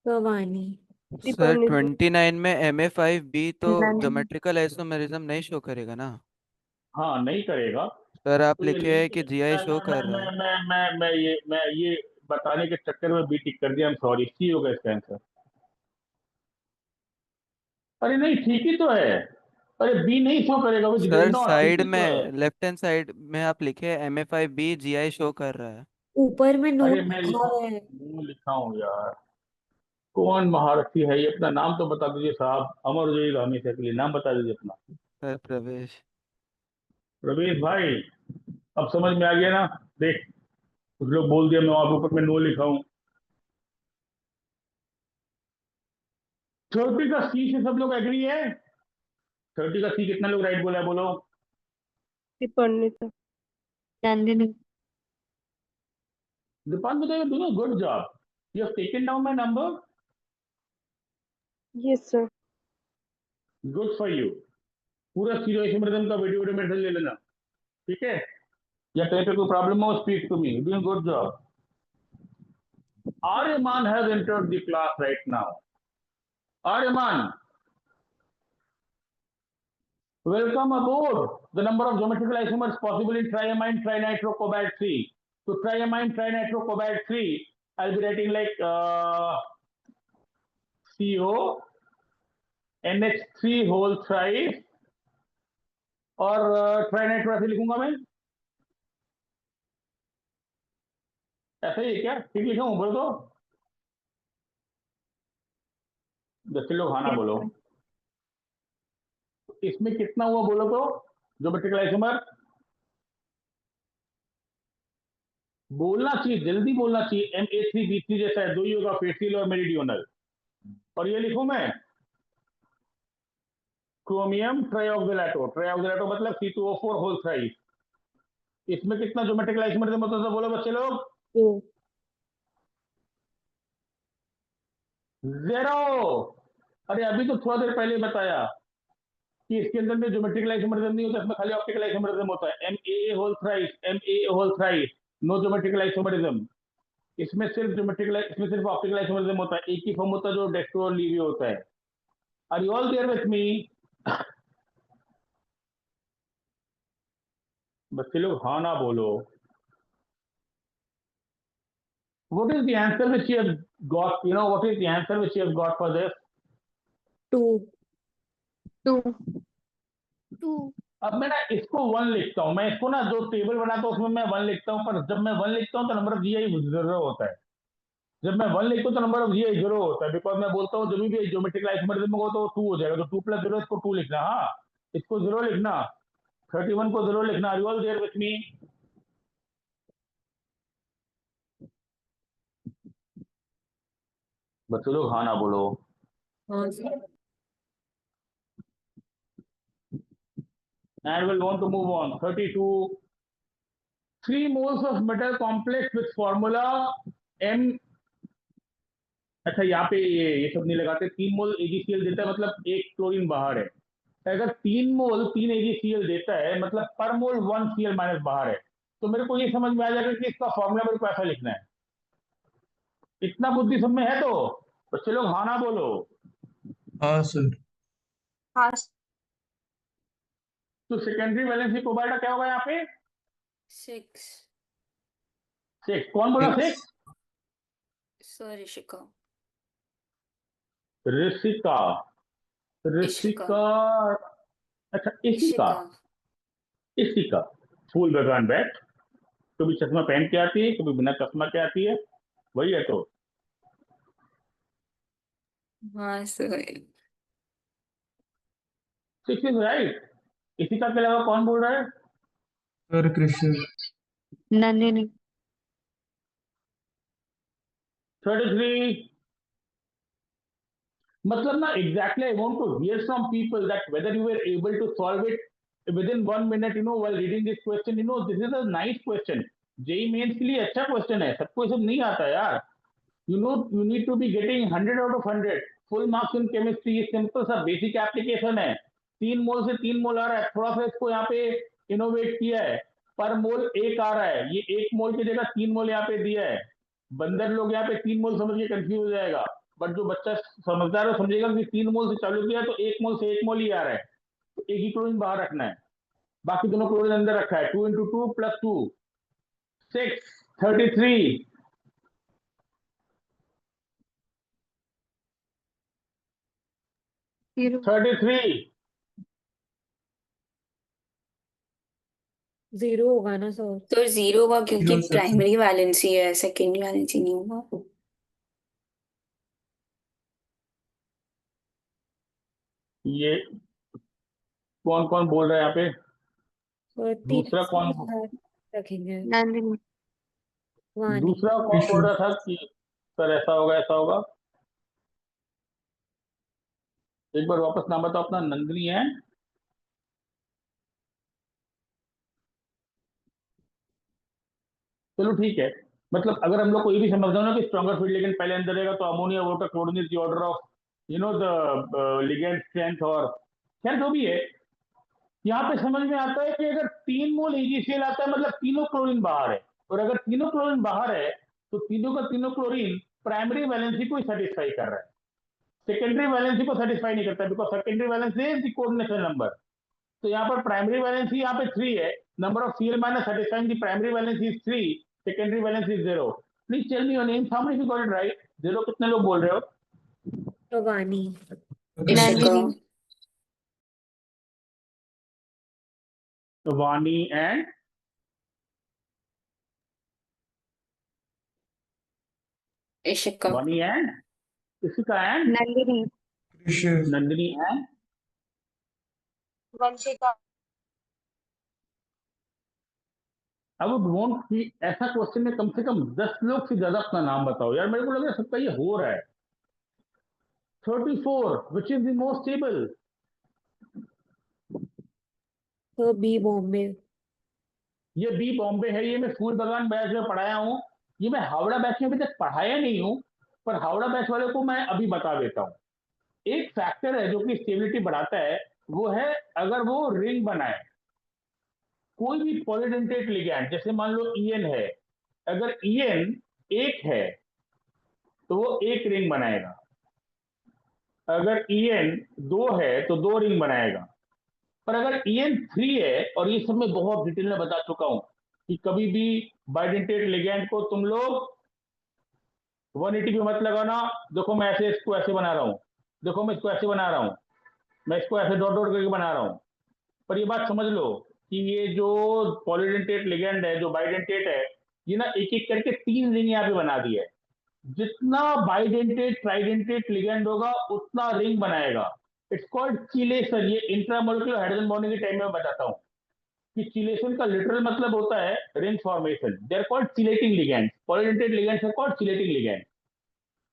[SPEAKER 7] Bhavani.
[SPEAKER 2] Sir
[SPEAKER 3] Deepawali.
[SPEAKER 2] 29 में MA5B तो
[SPEAKER 7] मैंने
[SPEAKER 2] ज्योमेट्रिकल आइसोमेरिज्म नहीं शो करेगा ना?
[SPEAKER 1] हाँ, नहीं करेगा।
[SPEAKER 2] सर आप
[SPEAKER 1] तो ये
[SPEAKER 2] लिखे
[SPEAKER 1] नहीं
[SPEAKER 2] हैं कि GI शो कर रहा है।
[SPEAKER 1] मैं ये बताने के चक्कर में बी टिक कर दिया। सॉरी, सी होगा इसका आंसर। अरे नहीं, ठीक ही तो है। अरे बी नहीं शो करेगा, वो डज
[SPEAKER 2] सर
[SPEAKER 1] नॉट, ठीक
[SPEAKER 2] साइड
[SPEAKER 1] ही तो है।
[SPEAKER 2] में लेफ्ट हैंड साइड में आप लिखे MA5B GI शो कर रहा है।
[SPEAKER 7] ऊपर में नो
[SPEAKER 1] अरे मैं
[SPEAKER 7] लिखा है।
[SPEAKER 1] लिखा हूँ यार। कौन महारथी है ये? अपना नाम तो बता दीजिए साहब, अमर हो जाइएगा हमेशा के लिए। नाम बता दीजिए अपना।
[SPEAKER 2] सर प्रवेश।
[SPEAKER 1] रवीश भाई, अब समझ में आ गया ना? देख, कुछ लोग बोल दिया मैं वहां पे ऊपर में नो लिखा हूँ। 30 का सी से सब लोग एग्री है? 30 का सी कितना लोग राइट बोला है, बोलो।
[SPEAKER 3] दीपावली सर।
[SPEAKER 7] नंदिनी।
[SPEAKER 1] दीपान बताइए, doing good job. You have taken down my number.
[SPEAKER 3] Yes sir.
[SPEAKER 1] Good for you. पूरा सीरियसमिज्म का वीडियो वीडियो मेरे से ले लेना, ठीक है? या कहीं पे कोई प्रॉब्लम हो, speak to me. Doing good job. Aryaman has entered the class right now. Aryaman, welcome aboard. The number of geometrical isomers possible in triamine trinitro cobalt 3. So triamine trinitro cobalt 3, I'll be writing like CO NH3 whole thrice, और ट्राइनाइट्रो ऐसे लिखूंगा मैं। ऐसे ही है क्या? ठीक लिखा हूँ? बोलो तो। 10 लोग हाँ ना बोलो। इसमें कितना हुआ बोलो तो ज्योमेट्रिकल आइसोमर? बोलना चाहिए, जल्दी बोलना चाहिए। Ma3B3 जैसा है, 2 ही होगा, फेसियल और मेरिडियोनल। और ये लिखूं मैं, क्रोमियम ट्राइऑक्सिलेटो। ट्राइऑक्सिलेटो मतलब C2O4 होल थ्राइस। इसमें कितना ज्योमेट्रिकल आइसोमरिज्म होता था बोलो बच्चे लोग?
[SPEAKER 7] 2।
[SPEAKER 1] 0। अरे अभी तो थोड़ा देर पहले बताया कि इसके अंदर में ज्योमेट्रिकल आइसोमरिज्म नहीं होता, इसमें खाली ऑप्टिकल आइसोमरिज्म होता है। MAA whole thrice, MAA whole thrice, no geometrical isomerism. इसमें सिर्फ ज्योमेट्रिकल, इसमें सिर्फ ऑप्टिकल आइसोमरिज्म होता है। एक ही फॉर्म होता है जो डेक्स्ट्रो और लीवियो होता है। Are you all there with me? बच्चे लोग हाँ ना बोलो। What is the answer which you have got? You know, what is the answer which you have got for this?
[SPEAKER 7] 2। 2। 2।
[SPEAKER 1] अब मैं ना इसको 1 लिखता हूँ। मैं इसको ना जो टेबल बनाता हूँ उसमें मैं 1 लिखता हूँ, पर जब मैं 1 लिखता हूँ तो नंबर ऑफ जीआई 0 होता है। जब मैं 1 लिखता हूँ तो नंबर ऑफ जीआई 0 होता है, बिकॉज मैं बोलता हूँ जब भी ज्योमेट्रिकल आइसोमरिज्म होगा तो 2 हो जाएगा। तो 2 + 0, इसको 2 लिखना। हाँ, इसको 0 लिखना। 31 को 0 लिखना। Are you all there with me? बच्चे लोग हाँ ना बोलो।
[SPEAKER 7] हाँ sir.
[SPEAKER 1] And we'll want to move on. 32. 3 moles of metal complex with formula M। अच्छा, यहाँ पे ये सब नहीं लगाते। 3 मोल AgCl देता है मतलब 1 क्लोरीन बाहर है। अगर 3 मोल 3 AgCl देता है मतलब पर मोल 1 Cl माइनस बाहर है। तो मेरे को ये समझ में आ जाएगा कि इसका फॉर्मूला मेरे को ऐसा लिखना है। इतना बुद्धि सब में है तो बच्चे लोग हाँ ना बोलो।
[SPEAKER 6] हाँ सर।
[SPEAKER 3] हाँ।
[SPEAKER 1] तो सेकेंडरी वैलेंसी कोबाल्ट क्या होगा यहाँ पे?
[SPEAKER 7] 6।
[SPEAKER 1] सिक्स, कौन बोला सिक्स?
[SPEAKER 8] सर ऋषिका।
[SPEAKER 1] ऋषिका,
[SPEAKER 8] इशिका।
[SPEAKER 1] ऋषिका, अच्छा इशिका,
[SPEAKER 8] इशिका।
[SPEAKER 1] इशिका। फूल भगवान बैठ, कभी चश्मा पहन के आती है, कभी बिना चश्मा के आती है, वही है तो।
[SPEAKER 8] हाँ सर।
[SPEAKER 1] Six is right. इशिका के अलावा कौन बोल रहा है?
[SPEAKER 6] सर कृष्ण।
[SPEAKER 3] नंदिनी।
[SPEAKER 1] 33। मतलब ना exactly I want to hear from people that whether you were able to solve it within 1 minute, while reading this question, this is a nice question. JEE mains के लिए अच्छा क्वेश्चन है, सबको ये सब नहीं आता यार। you need to be getting 100 out of 100 full marks in chemistry। ये सिंपल सा बेसिक एप्लीकेशन है। 3 मोल से 3 मोल आ रहा है, थोड़ा सा इसको यहाँ पे इनोवेट किया है, पर मोल 1 आ रहा है, ये 1 मोल की जगह 3 मोल यहाँ पे दिया है। बंदर लोग यहाँ पे 3 मोल समझ के कंफ्यूज हो जाएगा, बट जो बच्चा समझदार है समझेगा कि 3 मोल से चालू किया तो 1 मोल से 1 मोल ही आ रहा है, तो एक ही क्लोरीन बाहर रखना है, बाकी दोनों क्लोरीन अंदर रखा है। 2 into 2 plus 2 6 33।
[SPEAKER 3] जीरो।
[SPEAKER 1] 33
[SPEAKER 7] 0 होगा ना सर?
[SPEAKER 8] तो 0 होगा क्योंकि
[SPEAKER 6] Zero, sir.
[SPEAKER 8] प्राइमरी वैलेंसी है, सेकेंडरी वैलेंसी नहीं होगा।
[SPEAKER 1] ये कौन कौन बोल रहा है यहाँ पे?
[SPEAKER 7] और
[SPEAKER 1] दूसरा कौन,
[SPEAKER 7] रखेंगे।
[SPEAKER 3] नंदिनी।
[SPEAKER 7] वानी।
[SPEAKER 1] दूसरा कौन बोल रहा था कि सर ऐसा होगा ऐसा होगा? एक बार वापस नाम बताओ अपना। नंदिनी है, चलो ठीक है। मतलब अगर हम लोग को ये भी समझना हो ना कि स्ट्रॉन्गर फील्ड लिगेंड पहले अंदर रहेगा, तो ammonia water chlorine is the order of the ligand strength. और खैर जो भी है, यहाँ पे समझ में आता है कि अगर 3 मोल EgCl आता है मतलब तीनों क्लोरीन बाहर है, और अगर तीनों क्लोरीन बाहर है तो तीनों का तीनों क्लोरीन प्राइमरी वैलेंसी को सेटिस्फाई कर रहा है, सेकेंडरी वैलेंसी को सेटिस्फाई नहीं करता, because secondary valency is the coordination number. तो यहाँ पर प्राइमरी वैलेंसी यहाँ पे 3 है, number of Cl minus satisfying the primary valency is 3, secondary valency is 0। Please tell me your name, how many you got it right? 0 कितने लोग बोल रहे हो?
[SPEAKER 7] तो वानी।
[SPEAKER 8] इशिका।
[SPEAKER 1] वानी एंड
[SPEAKER 8] इशिका।
[SPEAKER 1] वानी and Ishika and
[SPEAKER 3] Nandini.
[SPEAKER 6] Krishna.
[SPEAKER 1] Nandini and
[SPEAKER 3] Vanshika.
[SPEAKER 1] अब वोंट कि ऐसा क्वेश्चन में कम से कम 10 लोग से ज्यादा अपना नाम बताओ यार, मेरे को लग रहा है सबका ये हो रहा है। 34 which is the most stable?
[SPEAKER 7] तो बी बॉम्बे।
[SPEAKER 1] ये बी बॉम्बे है, ये मैं फूल बागान बैच में पढ़ाया हूँ, ये मैं हावड़ा बैच में अभी तक पढ़ाया नहीं हूँ, पर हावड़ा बैच वाले को मैं अभी बता देता हूँ। एक फैक्टर है जो कि स्टेबिलिटी बढ़ाता है, वो है अगर वो रिंग बनाए, कोई भी पॉलीडेंटेट लिगैंड, जैसे मान लो ईएन है, अगर ईएन 1 है तो वो 1 रिंग बनाएगा, अगर ईएन 2 है तो 2 रिंग बनाएगा, पर अगर ईएन 3 है, और ये सब मैं बहुत डिटेल में बता चुका हूं कि कभी भी बाइडेंटेट लिगैंड को तुम लोग 180 पे मत लगाना। देखो मैं ऐसे इसको ऐसे बना रहा हूं, देखो मैं इसको ऐसे बना रहा हूं, मैं इसको ऐसे डॉट डॉट करके बना रहा हूं, पर ये बात समझ लो कि ये जो पॉलीडेंटेट लिगैंड है, जो बाइडेंटेट है, ये ना एक एक करके 3 रिंग यहाँ पे बना दिया है। जितना बाइडेंटेट ट्राइडेंटेट लिगैंड होगा उतना रिंग बनाएगा। It's called chelation. ये इंट्रामोलिकुलर हाइड्रोजन बॉन्डिंग के टाइम में मैं बताता हूँ कि चिलेशन का लिटरल मतलब होता है ring formation. They are called chelating ligands, polydentate ligands are called chelating ligand.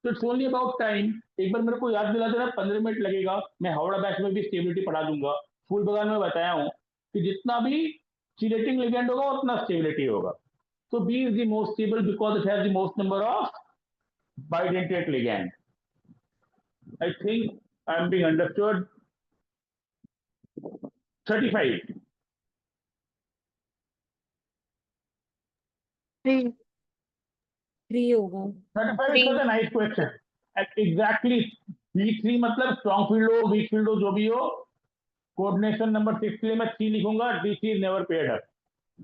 [SPEAKER 1] तो इट्स ओनली अबाउट टाइम, एक बार मेरे को याद दिला देना, 15 मिनट लगेगा, मैं हावड़ा बैच में भी स्टेबिलिटी पढ़ा दूंगा। फूल बगान में बताया हूँ कि जितना भी चिलेटिंग लिगैंड होगा उतना स्टेबिलिटी होगा। So B is the most stable because it has the most number of bidentate ligand. I think I am being understood. 35.
[SPEAKER 3] 3।
[SPEAKER 7] 3 होगा।
[SPEAKER 1] 35 is such a nice question. Exactly. B3 मतलब strong field हो, weak field हो, जो भी हो, coordination number 6 के लिए मैं 3 लिखूंगा, DC is never paired up.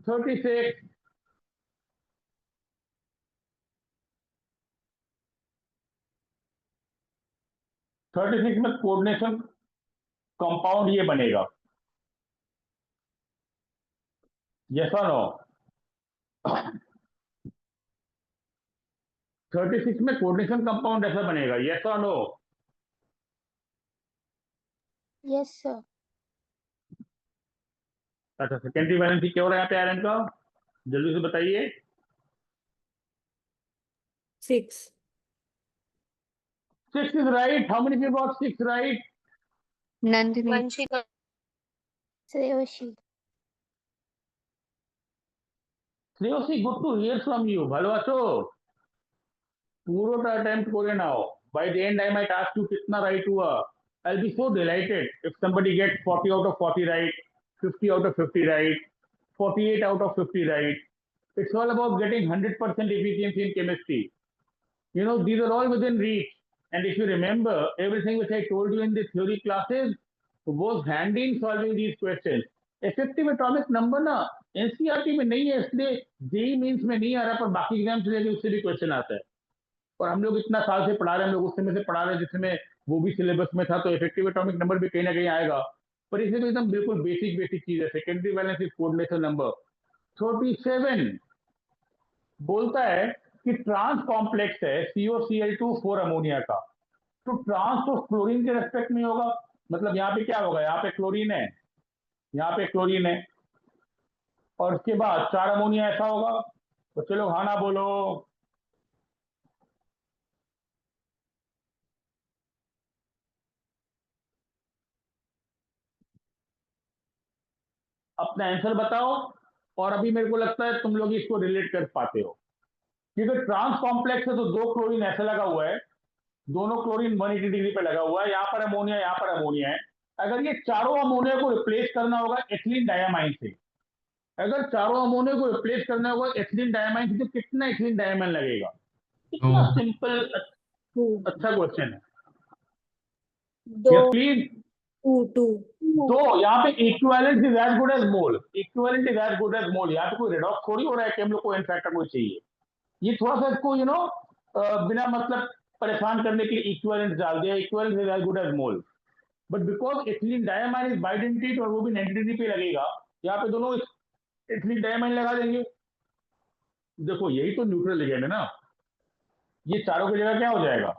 [SPEAKER 1] 36. 36 में कोऑर्डिनेशन कंपाउंड ये बनेगा, यस और नो? 36 में कोऑर्डिनेशन कंपाउंड ऐसा बनेगा, यस और नो?
[SPEAKER 9] Yes sir.
[SPEAKER 1] अच्छा, सेकेंडरी वैलेंसी क्या हो रहा है यहाँ पे आयरन का, जल्दी से बताइए।
[SPEAKER 7] 6.
[SPEAKER 1] 6 is right. How many people got 6 right?
[SPEAKER 3] Nandini.
[SPEAKER 9] Vanshika. श्रेयोशी।
[SPEAKER 1] Shreyoshi, good to hear from you. ভালো আছো? পুরোটা attempt করে নাও। By the end I might ask you कितना right हुआ। I'll be so delighted if somebody gets 40 out of 40 right, 50 out of 50 right, 48 out of 50 right. It's all about getting 100% efficiency in chemistry. You know, these are all within reach. And if you remember, everything which I told you in the theory classes was handy in solving these questions. Effective atomic number ना NCERT में नहीं है, इसलिए JEE means में नहीं आ रहा, पर बाकी एग्जाम से लेके उससे भी क्वेश्चन आता है। और हम लोग इतना साल से पढ़ा रहे हैं, हम लोग उस समय से पढ़ा रहे हैं जिसमें वो भी सिलेबस में था, तो इफेक्टिव एटॉमिक नंबर भी कहीं ना कहीं आएगा। पर इसमें तो एकदम बिल्कुल बेसिक चीज है। सेकेंडरी वैलेंसी कोऑर्डिनेशन नंबर 37 बोलता है कि ट्रांस कॉम्प्लेक्स है COCl2 4 अमोनिया का, तो ट्रांस तो क्लोरीन के रेस्पेक्ट में होगा, मतलब यहाँ पे क्या होगा, यहाँ पे क्लोरीन है, यहाँ पे क्लोरीन है, और उसके बाद 4 अमोनिया ऐसा होगा। तो चलो हाँ ना बोलो। अपना आंसर बताओ, और अभी मेरे को लगता है तुम लोग इसको रिलेट कर पाते हो, क्योंकि ट्रांस कॉम्प्लेक्स है तो 2 क्लोरीन ऐसे लगा हुआ है, दोनों क्लोरीन 180 डिग्री पे लगा हुआ है, यहाँ पर अमोनिया, यहाँ पर अमोनिया है। अगर ये चारों अमोनिया को रिप्लेस करना होगा एथिलीन डायमाइन से, अगर चारों अमोनिया को रिप्लेस करना होगा एथिलीन डायमाइन से, तो कितना एथिलीन डायमाइन लगेगा? कितना
[SPEAKER 6] दो।
[SPEAKER 1] सिंपल
[SPEAKER 7] 2.
[SPEAKER 1] अच्छा क्वेश्चन है।
[SPEAKER 9] दो।
[SPEAKER 1] Yes please.
[SPEAKER 7] 2.
[SPEAKER 1] तो यहाँ पे equivalent is as good as mole, equivalent is as good as mole. यहाँ पे कोई रेडॉक्स थोड़ी हो रहा है कि हम लोग को एन फैक्टर कोई चाहिए। ये थोड़ा सा इसको बिना मतलब परेशान करने के लिए इक्विवेलेंट डाल दिया, equivalent is as good as mole. But because ethylene diamine is bidentate और वो भी 90 डिग्री पे लगेगा, यहाँ पे दोनों एथिलीन डायमाइन लगा देंगे। देखो यही तो न्यूट्रल लिगेंड है ना, ये चारों की जगह क्या हो जाएगा,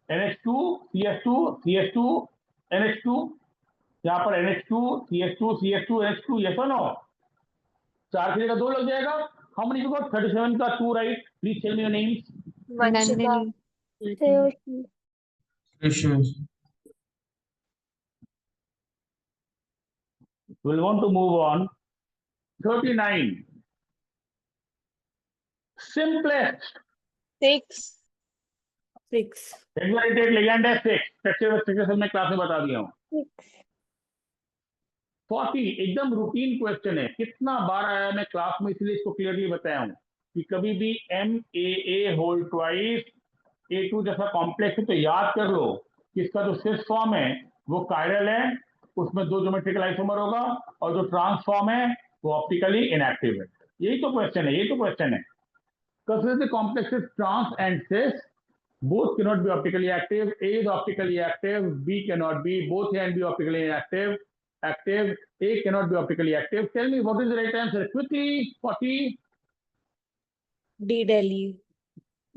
[SPEAKER 1] NH2 CH2 CH2 NH2, यहाँ पर NH2 CH2 CH2 NH2, yes और नो? 4 की जगह 2 लग जाएगा। How many you got? 37 का 2 right. Please tell me your names.
[SPEAKER 9] Vanshika.
[SPEAKER 3] Nandini.
[SPEAKER 9] Shreyoshi.
[SPEAKER 6] Precious.
[SPEAKER 1] We'll want to move on. 39 simplest
[SPEAKER 9] 6।
[SPEAKER 7] 6.
[SPEAKER 1] एक्सोलेटेड ligand है 6। स्ट्रक्चर मैं क्लास में बता दिया हूँ।
[SPEAKER 9] 6।
[SPEAKER 1] 40 एकदम रूटीन क्वेश्चन है, कितना बार आया मैं क्लास में, इसलिए इसको क्लियरली बताया हूँ कि कभी भी MAA होल ट्वाइस A2 जैसा कॉम्प्लेक्स है तो याद कर लो कि इसका जो सिस फॉर्म है वो कायरल है, उसमें 2 ज्योमेट्रिकल आइसोमर होगा, और जो ट्रांसफॉर्म है वो ऑप्टिकली इनएक्टिव है। यही तो क्वेश्चन है, यही तो क्वेश्चन है। Consider the complexes trans and cis. Both cannot be optically active. A is optically active. B cannot be. Both A and B optically inactive. Active. A cannot be optically active. Tell me what is the right answer? Quickly. 40.
[SPEAKER 7] D. Delhi.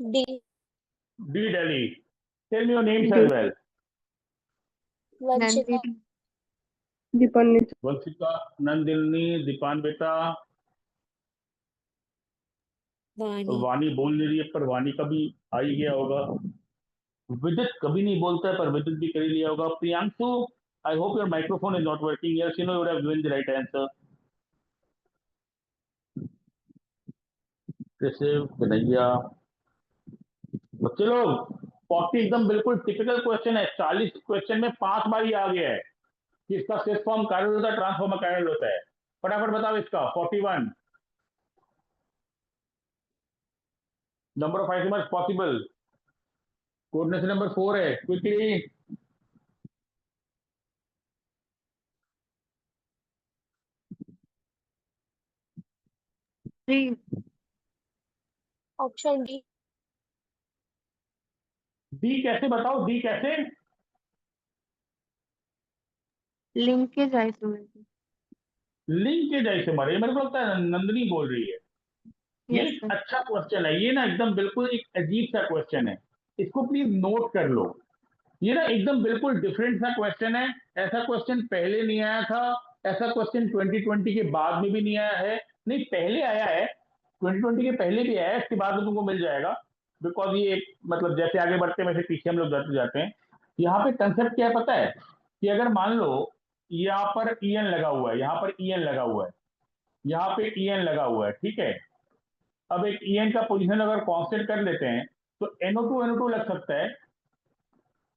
[SPEAKER 9] D।
[SPEAKER 1] D. Delhi. Tell me your names
[SPEAKER 3] D.
[SPEAKER 1] as well.
[SPEAKER 9] Vanshika.
[SPEAKER 3] Nandini.
[SPEAKER 5] Dipanwita.
[SPEAKER 1] Vanshika, Nandini, Dipanvita.
[SPEAKER 7] Vani.
[SPEAKER 1] वानी बोल नहीं रही है, पर वानी का भी आ ही गया होगा। विदित कभी नहीं बोलता है, पर विदित भी कर ही लिया होगा। Priyanshu, I hope your microphone is not working. Yes, you know you would have given the right answer. कृषिव, Kanhaiya, बच्चे लोग 40 एकदम बिल्कुल टिपिकल क्वेश्चन है। 40 क्वेश्चन में 5 बार ही आ गया है कि इसका सिस फॉर्म कायरल होता है, ट्रांसफॉर्मर कायरल होता है। फटाफट बताओ इसका। 41 number of isomers possible, coordination number 4 है। Quickly.
[SPEAKER 3] Three.
[SPEAKER 9] Option D.
[SPEAKER 1] D कैसे बताओ, डी कैसे?
[SPEAKER 3] Linkage isomer.
[SPEAKER 1] लिंकेज आइसोमर, ये मेरे को लगता है नंदिनी बोल रही है। ये
[SPEAKER 3] यस
[SPEAKER 1] एक
[SPEAKER 3] सर।
[SPEAKER 1] अच्छा क्वेश्चन है, ये ना एकदम बिल्कुल एक अजीब सा क्वेश्चन है, इसको प्लीज नोट कर लो। ये ना एकदम बिल्कुल डिफरेंट सा क्वेश्चन है, ऐसा क्वेश्चन पहले नहीं आया था, ऐसा क्वेश्चन 2020 के बाद में भी नहीं आया है, नहीं पहले आया है, 2020 के पहले भी आया है, इसके बाद में तुमको मिल जाएगा। बिकॉज ये मतलब जैसे आगे बढ़ते हैं वैसे पीछे हम लोग जाते जाते हैं। यहाँ पे कंसेप्ट क्या है पता है, कि अगर मान लो यहाँ पर ईएन लगा हुआ है, यहाँ पर ईएन लगा हुआ है, यहाँ पे ईएन लगा हुआ है, ठीक है। अब एक ईएन का पोजीशन अगर कांस्टेंट कर लेते हैं तो NO2 लग सकता है,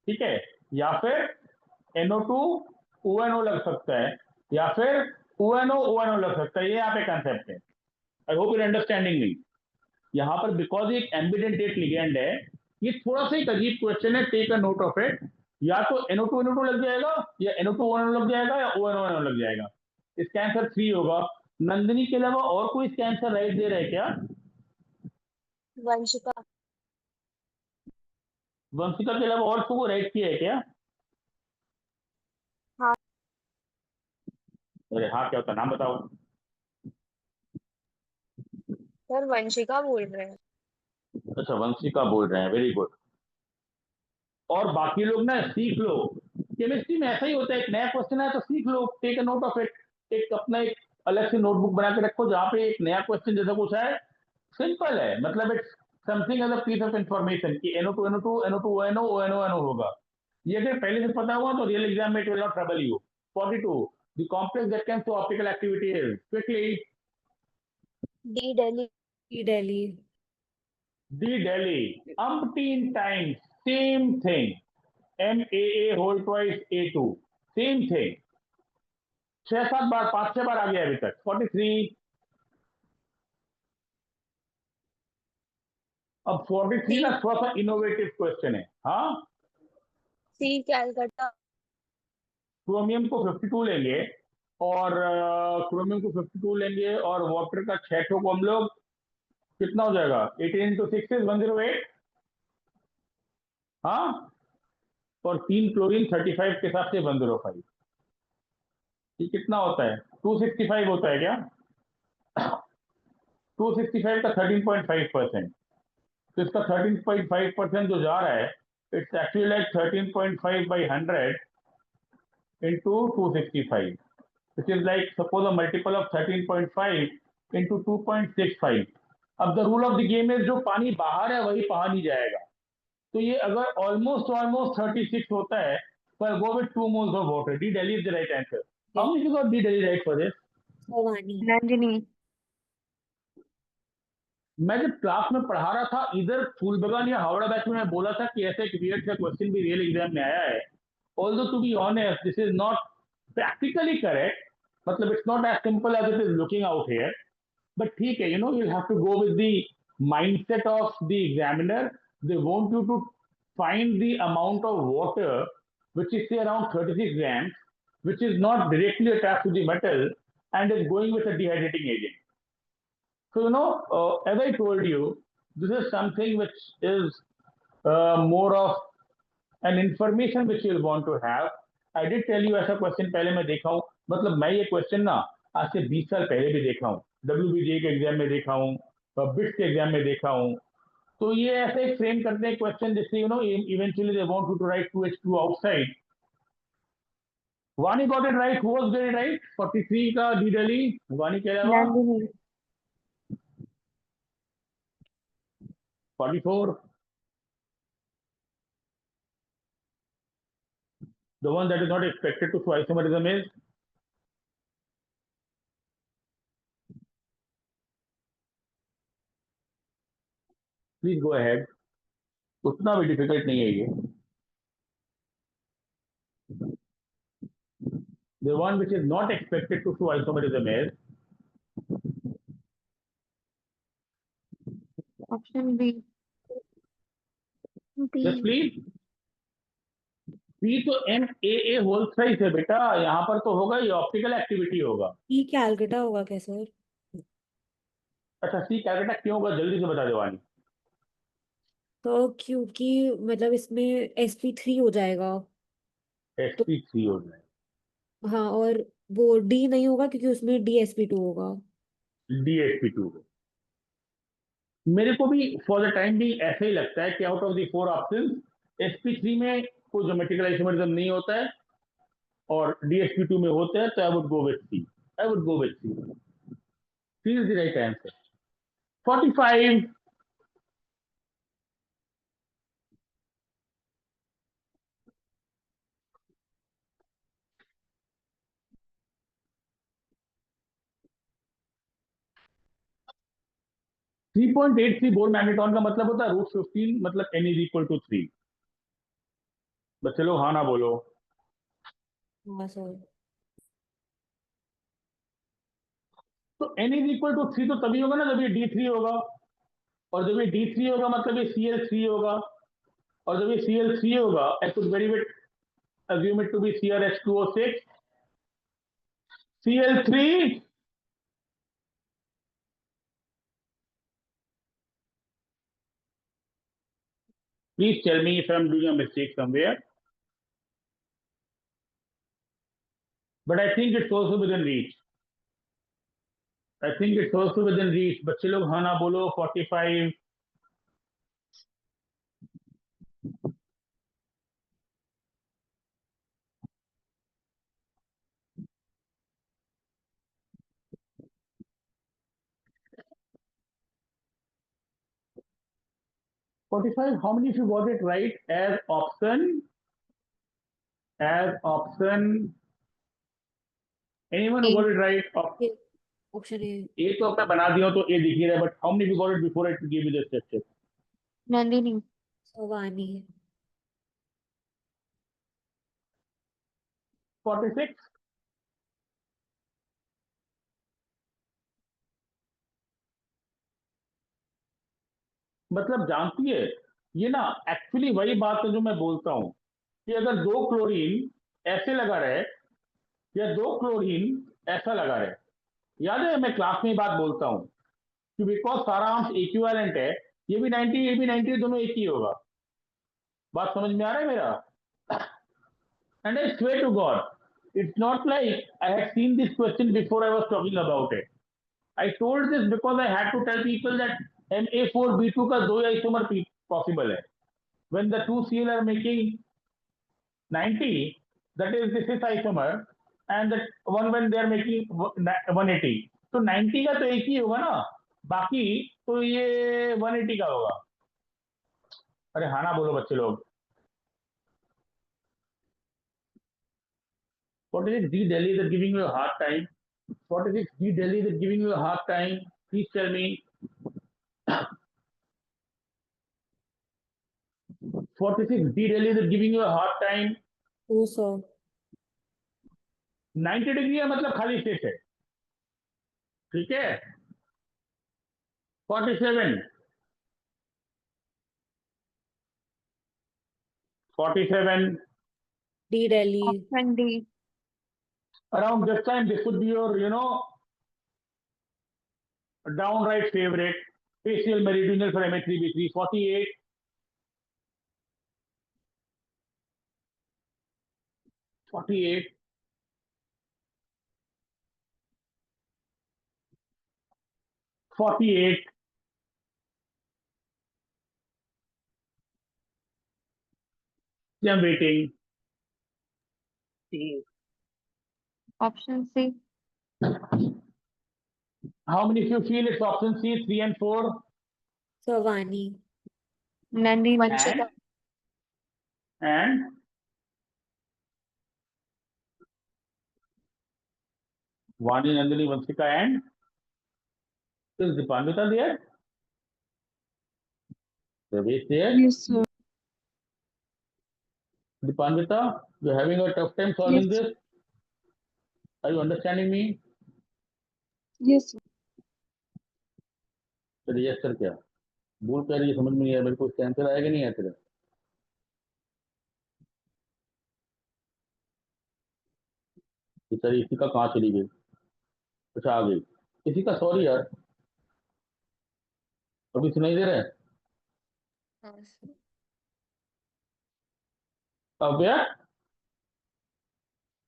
[SPEAKER 1] ठीक है, या फिर NO2 ONO लग सकता है, या फिर ONO लग सकता है। ये यहाँ पे कंसेप्ट है, I hope you understanding me. यहाँ पर बिकॉज एक एम्बिडेंटेट लिगेंड है, ये थोड़ा सा एक अजीब क्वेश्चन है, take a note of it. या तो NO2 लग जाएगा, या NO2 ONO लग जाएगा, या ONO लग जाएगा। इसका आंसर 3 होगा। नंदिनी के अलावा और कोई इसका आंसर राइट दे रहा है क्या?
[SPEAKER 9] वंशिका।
[SPEAKER 1] वंशिका के अलावा और को राइट किया है क्या?
[SPEAKER 9] हाँ
[SPEAKER 1] अरे हाँ क्या होता, नाम बताओ।
[SPEAKER 9] सर, वंशिका बोल रहे हैं।
[SPEAKER 1] अच्छा वंशिका बोल रहे हैं, वेरी गुड। और बाकी लोग ना सीख लो, केमिस्ट्री में ऐसा ही होता है, एक नया क्वेश्चन है तो सीख लो, take a note of it. एक अपना एक अलग से नोटबुक बना के रखो जहाँ पे एक नया क्वेश्चन जैसा कुछ है, सिंपल है, मतलब it's something as a piece of information कि NO2 ONO होगा। ये अगर पहले से पता हुआ तो रियल एग्जाम में it will not trouble you. 42, the complex that can show optical activity is quickly.
[SPEAKER 9] D Delhi.
[SPEAKER 7] E Delhi.
[SPEAKER 1] The Delhi, umpteen times, same thing. MAA whole twice A2, same thing। 6-7 बार, 5-6 बार आ गया अभी तक। 43। अब 43
[SPEAKER 9] सी।
[SPEAKER 1] ना थोड़ा सा इनोवेटिव क्वेश्चन है। हाँ,
[SPEAKER 9] सी कैलकाटा।
[SPEAKER 1] क्रोमियम को 52 लेंगे, और क्रोमियम को 52 लेंगे, और वाटर का 6 को हम लोग, कितना हो जाएगा? 18 into 6 is 108। हाँ, और 3 क्लोरीन 35 के हिसाब से 105। ये कितना होता है? 265 होता है क्या? 265 का 13.5%। तो इसका 13.5% जो जा रहा है, it's actually like 13.5 by 100 into 265, which is like suppose a multiple of 13.5 into 2.65। अब the rule of the game is जो पानी बाहर है वही पानी जाएगा। तो ये अगर ऑलमोस्ट 36 होता है, पर go with 2 moles of water। D Delhi is the right answer. How many got D Delhi right for this?
[SPEAKER 7] Bhavani.
[SPEAKER 3] Nandini.
[SPEAKER 1] मैं जब क्लास में पढ़ा रहा था इधर फूलबागान या हावड़ा बैच में, मैं बोला था कि ऐसा एक वियर्ड सा क्वेश्चन भी रियल एग्जाम में आया है। Although to be honest this is not practically correct, मतलब it's not as simple as it is looking out here. But ठीक है, you have to go with the mindset of the examiner. They want you to find the amount of water which is say around 36 grams, which is not directly attached to the metal and is going with a dehydrating agent. So, as I told you, this is something which is more of an information which you'll want to have. I did tell you ऐसा question पहले मैं देखा हूँ, मतलब मैं ये question ना आज से 20 साल पहले भी देखा हूँ, WBJ के एग्जाम में देखा हूँ, बिट्स के एग्जाम में देखा हूँ। तो ये ऐसे एक फ्रेम करते हैं क्वेश्चन जिससे eventually they want you to write 2H2 outside. Vani got it right, who was very right? 43 का डी दिल्ली, वानी के अलावा
[SPEAKER 3] Nandini.
[SPEAKER 1] 44, the one that is not expected to show isomerism is please go ahead। उतना भी difficult नहीं है ये। The one which is not expected to show isomerism is
[SPEAKER 3] option B.
[SPEAKER 1] just please। B तो MAA होल साइज है बेटा, यहाँ पर तो होगा, ये ऑप्टिकल एक्टिविटी होगा।
[SPEAKER 7] ई कैलकाटा होगा क्या सर?
[SPEAKER 1] अच्छा सी कैलकाटा क्यों होगा, जल्दी से बता दो वानी।
[SPEAKER 7] तो क्योंकि मतलब इसमें sp3 हो जाएगा। तो
[SPEAKER 1] SP3 हो जाए।
[SPEAKER 7] हाँ, और वो डी नहीं होगा क्योंकि उसमें DSP2 होगा।
[SPEAKER 1] DSP2। मेरे को भी फॉर द टाइम भी ऐसे ही लगता है कि out of the 4 options sp3 में कोई ज्योमेट्रिकल आइसोमरिज्म नहीं होता है और DSP2 में होता है, तो I would go with C. I would go with C. C is the right answer. 45। 3.83 Bohr magneton का मतलब होता है √15, मतलब n इज इक्वल टू 3। बच्चे लोग हाँ ना बोलो।
[SPEAKER 7] हाँ सर।
[SPEAKER 1] तो n इज इक्वल टू 3 तो तभी होगा ना जब ये D3 होगा, और जब ये D3 होगा मतलब ये Cl3 होगा, और जब ये Cl3 होगा I could very well assume it to be CrH2O6। Cl3। Please tell me if I'm doing a mistake somewhere. But I think it's also within reach. I think it's also within reach. बच्चे लोग हाँ ना बोलो। 45। How many of you got it right as option? As option? Anyone who got it right?
[SPEAKER 7] Option A.
[SPEAKER 1] A तो मैं बना दिया हूं तो A दिख ही रहा है, but how many of you got it before I gave you the structure?
[SPEAKER 3] Nandini.
[SPEAKER 7] सवानी।
[SPEAKER 1] 46। मतलब जानती है ये ना, एक्चुअली वही बात है जो मैं बोलता हूं कि अगर 2 क्लोरीन ऐसे लगा रहे या 2 क्लोरीन ऐसा लगा रहे, याद है मैं क्लास में बात बोलता हूं कि बिकॉज सारा अंश इक्विवेलेंट है, ये भी 90 ये भी 90, दोनों एक ही होगा। बात समझ में आ रहा है मेरा? And I swear to God it's not like I had seen this question before I was talking about it. I told this because I had to tell people that Na4B2 का 2 आइसोमर पॉसिबल है। when the two Cl are making 90, that is this is isomer, and that one when they are making 180, तो 90 का तो एक ही होगा ना, बाकी तो ये 180 का होगा। अरे हाँ ना बोलो बच्चे लोग। 46D Delhi is giving you a hard time। 46D Delhi is giving you a hard time। Please tell me। 46D Delhi is giving you a hard time।
[SPEAKER 7] Oh sir.
[SPEAKER 1] 90 degree है मतलब खाली स्पेस है, ठीक है। 47। 47।
[SPEAKER 7] D Delhi.
[SPEAKER 3] Option D.
[SPEAKER 1] Around this time this could be your downright favorite facial meridional for Ma3B3। 48। 48। 48। I'm waiting।
[SPEAKER 3] Option C.
[SPEAKER 1] How many of you feel it's option C, 3 and 4?
[SPEAKER 7] Savani.
[SPEAKER 3] Nandini.
[SPEAKER 9] Vanshika,
[SPEAKER 1] And Vani, Nandini, Vanshika, and is Dipandita there? Pravesh there?
[SPEAKER 5] Yes, sir.
[SPEAKER 1] Dipandita, you're having a tough time solving
[SPEAKER 5] Yes.
[SPEAKER 1] this? Are you understanding me?
[SPEAKER 5] Yes, sir.
[SPEAKER 1] चलिए yes sir, क्या बोल क्या रही है समझ में नहीं आया मेरे को। इसका आंसर आएगा नहीं आया तेरा? सर इसी का कहाँ चली गई? अच्छा आ गई इसी का। सॉरी यार, अभी सुनाई दे रहा है? अब यार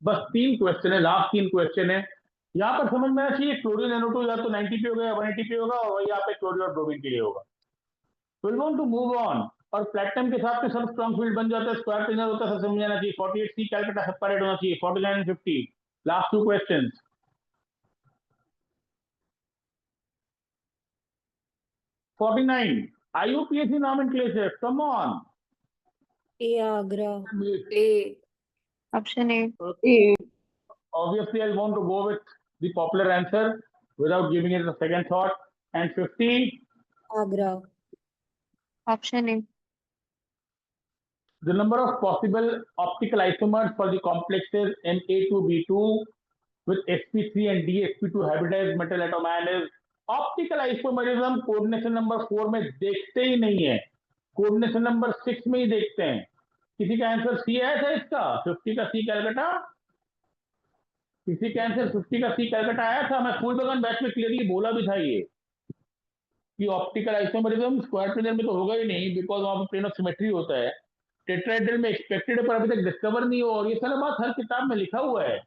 [SPEAKER 1] बस 3 क्वेश्चन है, लास्ट 3 क्वेश्चन है। यहाँ पर समझ में आना चाहिए क्लोरीन NO2 या तो 90 पे होगा या 180 पे होगा, और वही यहाँ पे क्लोरीन और ब्रोमीन के लिए होगा। Will want to move on, और प्लेटिनम के साथ में सब स्ट्रॉन्ग फील्ड बन जाता है, स्क्वायर प्लेनर होता है, सब समझ आना चाहिए। 48C कैलकाटा सेपरेट होना चाहिए, 49 and 50 last 2 questions. 49 IUPAC nomenclature, come on.
[SPEAKER 7] A Agra.
[SPEAKER 8] A.
[SPEAKER 3] Option A.
[SPEAKER 5] A.
[SPEAKER 1] Obviously, I want to go with the popular answer without giving it a second thought. And 50,
[SPEAKER 7] Agra.
[SPEAKER 3] Option A.
[SPEAKER 1] the number of possible optical isomers for the complexes Na2B2 with sp3 and dsp2 hybridized metal atom ion is optical isomerism coordination number 4 में देखते ही नहीं है, coordination number 6 में ही देखते हैं। किसी का answer C आया था इसका, 50 का सी कैलकाटा, किसी का आंसर 50 का सी कैलकाटा आया था। मैं फूल बगान बैच में क्लियरली बोला भी था ये कि ऑप्टिकल आइसोमेरिज्म स्क्वायर प्लेनर में तो होगा ही नहीं, बिकॉज वहां पर प्लेन ऑफ सिमेट्री होता है। टेट्राहेड्रल में एक्सपेक्टेड है पर अभी तक डिस्कवर नहीं हुआ, और ये सारा बात हर किताब में लिखा हुआ है।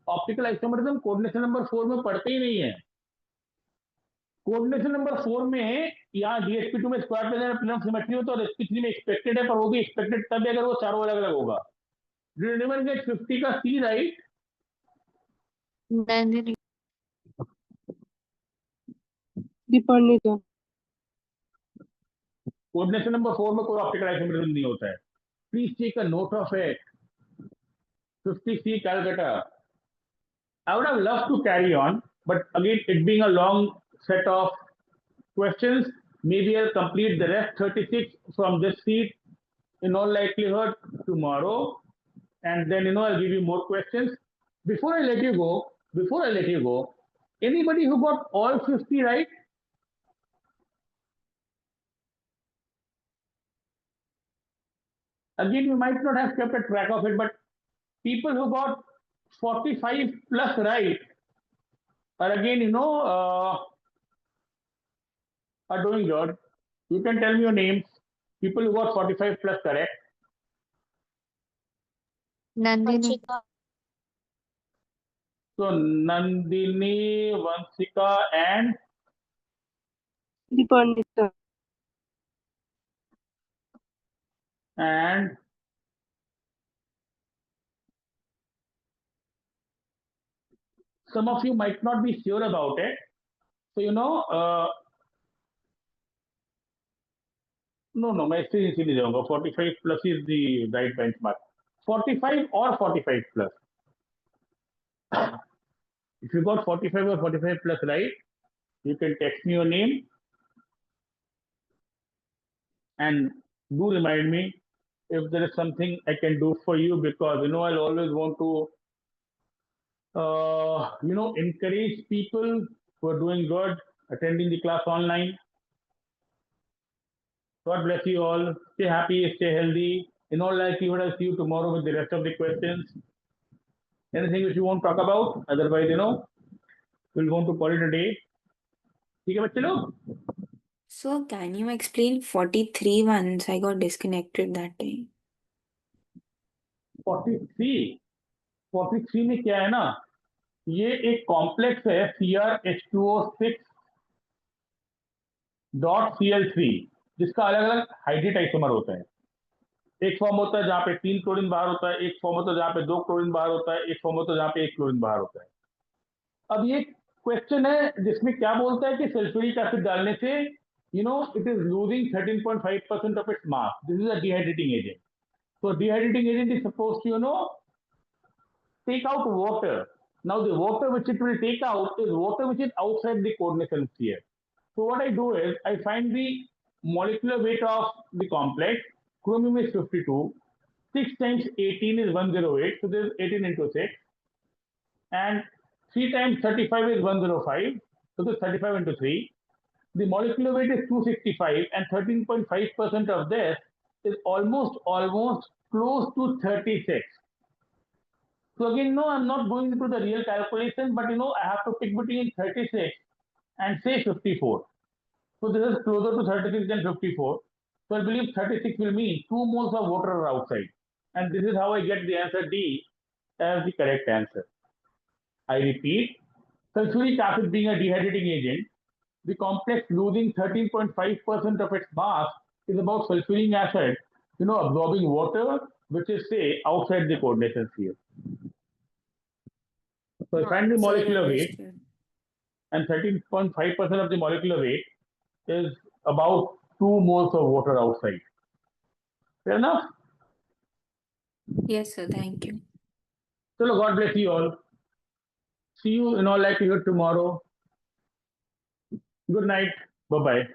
[SPEAKER 1] ऑप्टिकल आइसोमेरिज्म कोऑर्डिनेशन नंबर 4 में पढ़ते ही नहीं है। कोऑर्डिनेशन नंबर 4 में यहाँ DSP2 में स्क्वायर प्लेन ऑफ सिमेट्री होता है, और sp3 में एक्सपेक्टेड है, पर वो भी एक्सपेक्टेड तब है अगर वो चारों अलग अलग होगा। Did anyone get 50 का C right?
[SPEAKER 3] Nandini.
[SPEAKER 5] Dipandita.
[SPEAKER 1] Coordination number 4 में कोई ऑप्टिकल आइसोमेरिज्म नहीं होता है। Please take a note of it. 50C Calcutta. I would have loved to carry on, but again, it being a long set of questions, maybe I'll complete the rest 36 from this sheet in all likelihood tomorrow, and then I'll give you more questions. Before I let you go, anybody who got all 50 right? Again, you might not have kept a track of it, but people who got 45 plus right are again, are doing good. You can tell me your names. People who got 45 plus correct.
[SPEAKER 3] Nandini.
[SPEAKER 9] Vanshika.
[SPEAKER 1] So Nandini, Vansika, and
[SPEAKER 5] Dipandita.
[SPEAKER 1] some of you might not be sure about it. So no, मैं इससे नहीं जाऊंगा। 45 plus is the right benchmark. 45 or 45 plus. If you got 45 or 45 plus right, you can text me your name and do remind me if there is something I can do for you, because I'll always want to encourage people who are doing good, attending the class online. God bless you all. Stay happy, stay healthy. In all likelihood, I'll see you tomorrow with the rest of the questions. Anything which you want to talk about? Otherwise, we'll want to call it a day. ठीक है बच्चे लोग?
[SPEAKER 8] So can you explain 43 once? I got disconnected that day.
[SPEAKER 1] 43 में क्या है ना, ये एक कॉम्प्लेक्स है CrH2O6.Cl3, जिसका अलग अलग हाइड्रेट आइसोमर होता है। एक फॉर्म होता है जहाँ पे 3 क्लोरीन बाहर होता है, एक फॉर्म होता है जहाँ पे 2 क्लोरीन बाहर होता है, एक फॉर्म होता है जहाँ पे 1 क्लोरीन बाहर होता है। अब ये क्वेश्चन है जिसमें क्या बोलता है कि सल्फ्यूरिक एसिड डालने से it is losing 13.5% of its mass. This is a dehydrating agent. So dehydrating agent is supposed to take out water. Now the water which it will take out is water which is outside the coordination sphere. So what I do is I find the molecular weight of the complex. Chromium is 52. 6 times 18 is 108. So this is 18 into 6. And 3 times 35 is 105. So this is 35 into 3. The molecular weight is 265, and 13.5% of this is almost close to 36. So again, no, I'm not going into the real calculation, but I have to pick between 36 and say 54. So this is closer to 36 than 54. So I believe 36 will mean 2 moles of water are outside. And this is how I get the answer D, as the correct answer. I repeat, sulfuric acid being a dehydrating agent, the complex losing 13.5% of its mass is about sulfuric acid, absorbing water, which is, say, outside the coordination sphere. So I find the
[SPEAKER 8] Sir,
[SPEAKER 1] molecular weight,
[SPEAKER 8] understood.
[SPEAKER 1] and 13.5% of the molecular weight is about 2 moles of water outside. Fair enough?
[SPEAKER 8] Yes, sir. Thank you.
[SPEAKER 1] So God bless you all. See you in all likelihood tomorrow. Good night. Bye-bye.